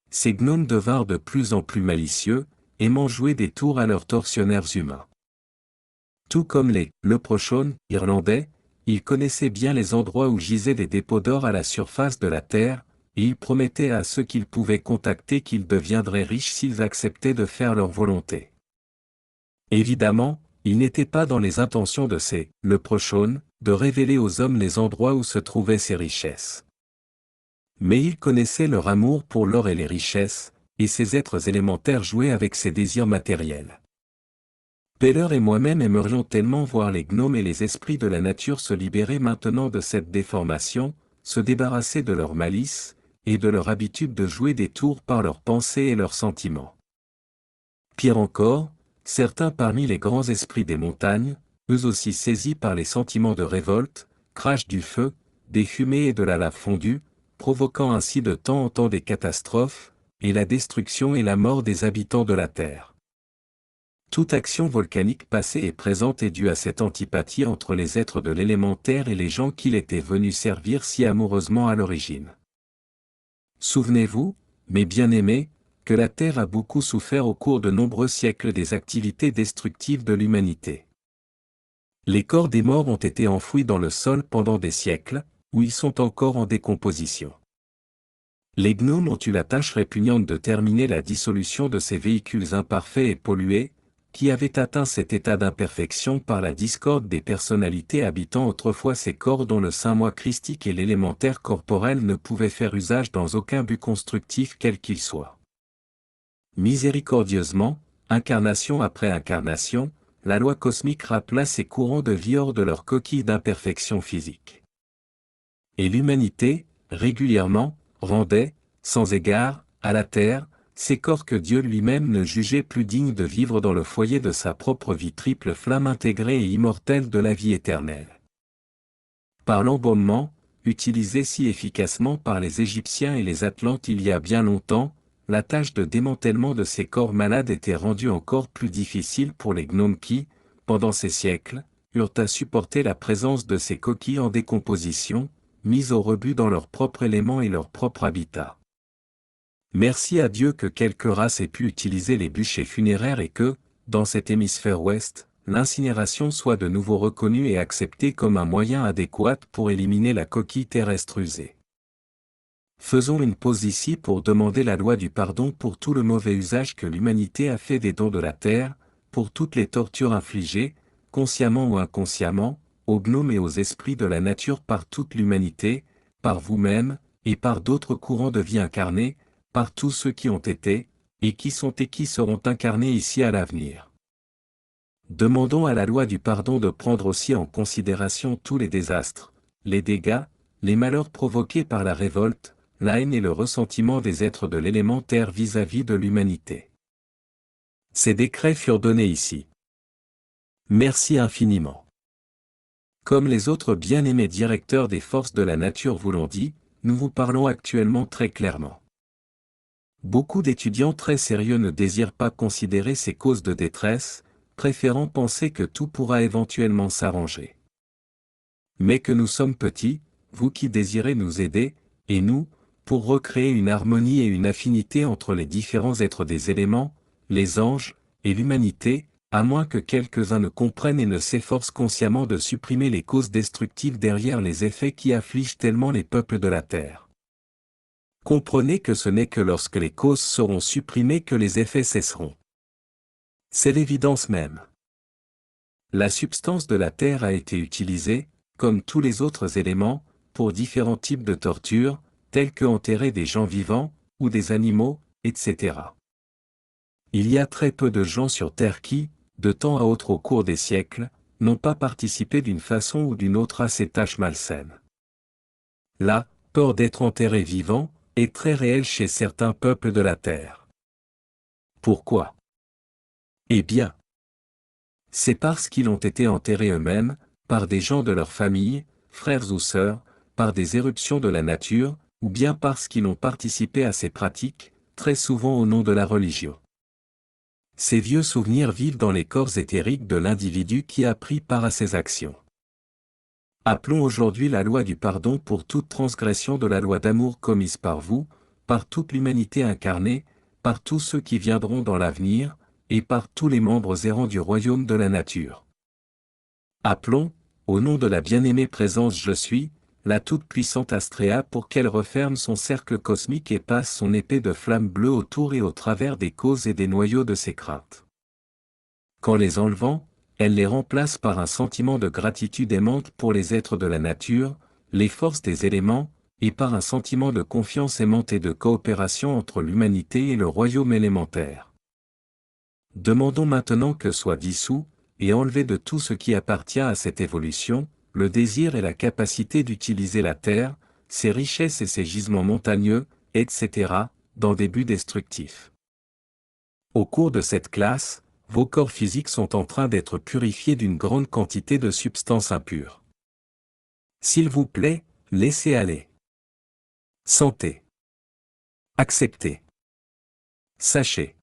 Ces gnomes devinrent de plus en plus malicieux, aimant jouer des tours à leurs tortionnaires humains. Tout comme les leprechauns irlandais, ils connaissaient bien les endroits où gisaient des dépôts d'or à la surface de la terre, et ils promettaient à ceux qu'ils pouvaient contacter qu'ils deviendraient riches s'ils acceptaient de faire leur volonté. Évidemment, il n'était pas dans les intentions de ces leprechauns de révéler aux hommes les endroits où se trouvaient ces richesses. Mais ils connaissaient leur amour pour l'or et les richesses, et ces êtres élémentaires jouaient avec ces désirs matériels. Peller et moi-même aimerions tellement voir les gnomes et les esprits de la nature se libérer maintenant de cette déformation, se débarrasser de leur malice, et de leur habitude de jouer des tours par leurs pensées et leurs sentiments. Pire encore, certains parmi les grands esprits des montagnes, eux aussi saisis par les sentiments de révolte, crachent du feu, des fumées et de la lave fondue, provoquant ainsi de temps en temps des catastrophes, et la destruction et la mort des habitants de la terre. Toute action volcanique passée et présente est due à cette antipathie entre les êtres de l'élémentaire et les gens qu'il était venu servir si amoureusement à l'origine. Souvenez-vous, mes bien-aimés, que la Terre a beaucoup souffert au cours de nombreux siècles des activités destructives de l'humanité. Les corps des morts ont été enfouis dans le sol pendant des siècles, où ils sont encore en décomposition. Les gnomes ont eu la tâche répugnante de terminer la dissolution de ces véhicules imparfaits et pollués, qui avaient atteint cet état d'imperfection par la discorde des personnalités habitant autrefois ces corps dont le saint moi christique et l'élémentaire corporel ne pouvaient faire usage dans aucun but constructif quel qu'il soit. Miséricordieusement, incarnation après incarnation, la loi cosmique rappela ces courants de vie hors de leur coquille d'imperfection physique. Et l'humanité, régulièrement, rendait, sans égard, à la terre, ces corps que Dieu lui-même ne jugeait plus dignes de vivre dans le foyer de sa propre vie triple flamme intégrée et immortelle de la vie éternelle. Par l'embaumement, utilisé si efficacement par les Égyptiens et les Atlantes il y a bien longtemps, la tâche de démantèlement de ces corps malades était rendue encore plus difficile pour les gnomes qui, pendant ces siècles, eurent à supporter la présence de ces coquilles en décomposition, mises au rebut dans leur propre élément et leur propre habitat. Merci à Dieu que quelques races aient pu utiliser les bûchers funéraires et que, dans cet hémisphère ouest, l'incinération soit de nouveau reconnue et acceptée comme un moyen adéquat pour éliminer la coquille terrestre usée. Faisons une pause ici pour demander la loi du pardon pour tout le mauvais usage que l'humanité a fait des dons de la terre, pour toutes les tortures infligées, consciemment ou inconsciemment, aux gnomes et aux esprits de la nature par toute l'humanité, par vous-même, et par d'autres courants de vie incarnés, par tous ceux qui ont été, et qui sont et qui seront incarnés ici à l'avenir. Demandons à la loi du pardon de prendre aussi en considération tous les désastres, les dégâts, les malheurs provoqués par la révolte, la haine et le ressentiment des êtres de l'élémentaire vis-à-vis de l'humanité. Ces décrets furent donnés ici. Merci infiniment. Comme les autres bien-aimés directeurs des forces de la nature vous l'ont dit, nous vous parlons actuellement très clairement. Beaucoup d'étudiants très sérieux ne désirent pas considérer ces causes de détresse, préférant penser que tout pourra éventuellement s'arranger. Mais que nous sommes petits, vous qui désirez nous aider, et nous, pour recréer une harmonie et une affinité entre les différents êtres des éléments, les anges, et l'humanité, à moins que quelques-uns ne comprennent et ne s'efforcent consciemment de supprimer les causes destructives derrière les effets qui affligent tellement les peuples de la terre. Comprenez que ce n'est que lorsque les causes seront supprimées que les effets cesseront. C'est l'évidence même. La substance de la terre a été utilisée, comme tous les autres éléments, pour différents types de tortures, tels que enterrer des gens vivants, ou des animaux, etc. Il y a très peu de gens sur Terre qui, de temps à autre au cours des siècles, n'ont pas participé d'une façon ou d'une autre à ces tâches malsaines. La peur d'être enterré vivant est très réelle chez certains peuples de la Terre. Pourquoi? Eh bien, c'est parce qu'ils ont été enterrés eux-mêmes, par des gens de leur famille, frères ou sœurs, par des éruptions de la nature, ou bien parce qu'ils ont participé à ces pratiques, très souvent au nom de la religion. Ces vieux souvenirs vivent dans les corps éthériques de l'individu qui a pris part à ces actions. Appelons aujourd'hui la loi du pardon pour toute transgression de la loi d'amour commise par vous, par toute l'humanité incarnée, par tous ceux qui viendront dans l'avenir, et par tous les membres errants du royaume de la nature. Appelons, au nom de la bien-aimée présence Je suis, la toute-puissante Astréa pour qu'elle referme son cercle cosmique et passe son épée de flamme bleue autour et au travers des causes et des noyaux de ses craintes. Qu'en les enlevant, elle les remplace par un sentiment de gratitude aimante pour les êtres de la nature, les forces des éléments, et par un sentiment de confiance aimante et de coopération entre l'humanité et le royaume élémentaire. Demandons maintenant que soit dissous, et enlevé de tout ce qui appartient à cette évolution, le désir et la capacité d'utiliser la terre, ses richesses et ses gisements montagneux, etc., dans des buts destructifs. Au cours de cette classe, vos corps physiques sont en train d'être purifiés d'une grande quantité de substances impures. S'il vous plaît, laissez aller. Sentez. Acceptez. Sachez.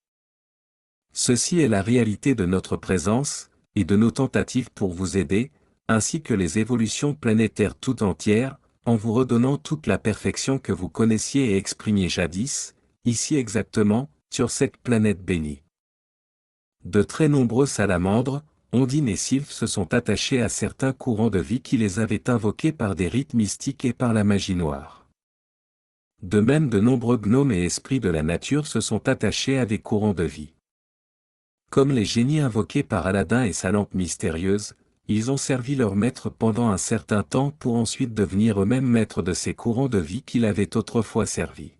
Ceci est la réalité de notre présence, et de nos tentatives pour vous aider, ainsi que les évolutions planétaires tout entières, en vous redonnant toute la perfection que vous connaissiez et exprimiez jadis, ici exactement, sur cette planète bénie. De très nombreux salamandres, ondines et sylphes se sont attachés à certains courants de vie qui les avaient invoqués par des rites mystiques et par la magie noire. De même de nombreux gnomes et esprits de la nature se sont attachés à des courants de vie. Comme les génies invoqués par Aladdin et sa lampe mystérieuse, ils ont servi leur maître pendant un certain temps pour ensuite devenir eux-mêmes maîtres de ces courants de vie qui l'avaient autrefois servi.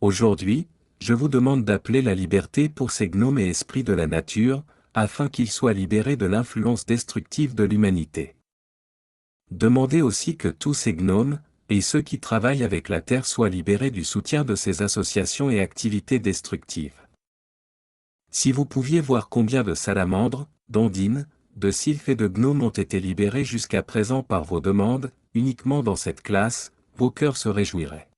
Aujourd'hui, je vous demande d'appeler la liberté pour ces gnomes et esprits de la nature, afin qu'ils soient libérés de l'influence destructive de l'humanité. Demandez aussi que tous ces gnomes, et ceux qui travaillent avec la Terre soient libérés du soutien de ces associations et activités destructives. Si vous pouviez voir combien de salamandres, d'ondines, de sylphes et de gnomes ont été libérés jusqu'à présent par vos demandes, uniquement dans cette classe, vos cœurs se réjouiraient.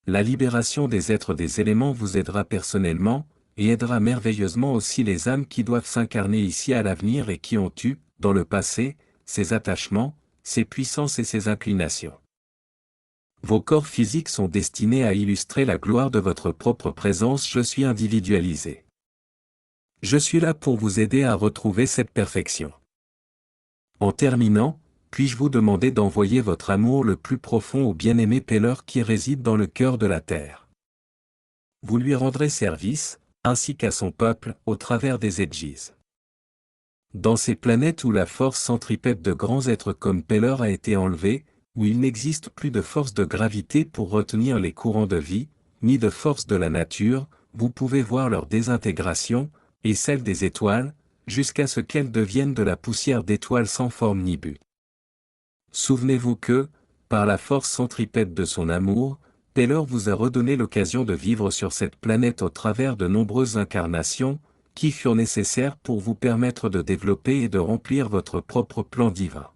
La libération des êtres des éléments vous aidera personnellement, et aidera merveilleusement aussi les âmes qui doivent s'incarner ici à l'avenir et qui ont eu, dans le passé, ces attachements, ces puissances et ces inclinations. Vos corps physiques sont destinés à illustrer la gloire de votre propre présence. Je suis individualisé. Je suis là pour vous aider à retrouver cette perfection. En terminant, puis-je vous demander d'envoyer votre amour le plus profond au bien-aimé Peller qui réside dans le cœur de la terre. Vous lui rendrez service, ainsi qu'à son peuple, au travers des Edges. Dans ces planètes où la force centripète de grands êtres comme Peller a été enlevée, où il n'existe plus de force de gravité pour retenir les courants de vie, ni de force de la nature, vous pouvez voir leur désintégration, et celle des étoiles, jusqu'à ce qu'elles deviennent de la poussière d'étoiles sans forme ni but. Souvenez-vous que, par la force centripète de son amour, Peller vous a redonné l'occasion de vivre sur cette planète au travers de nombreuses incarnations, qui furent nécessaires pour vous permettre de développer et de remplir votre propre plan divin.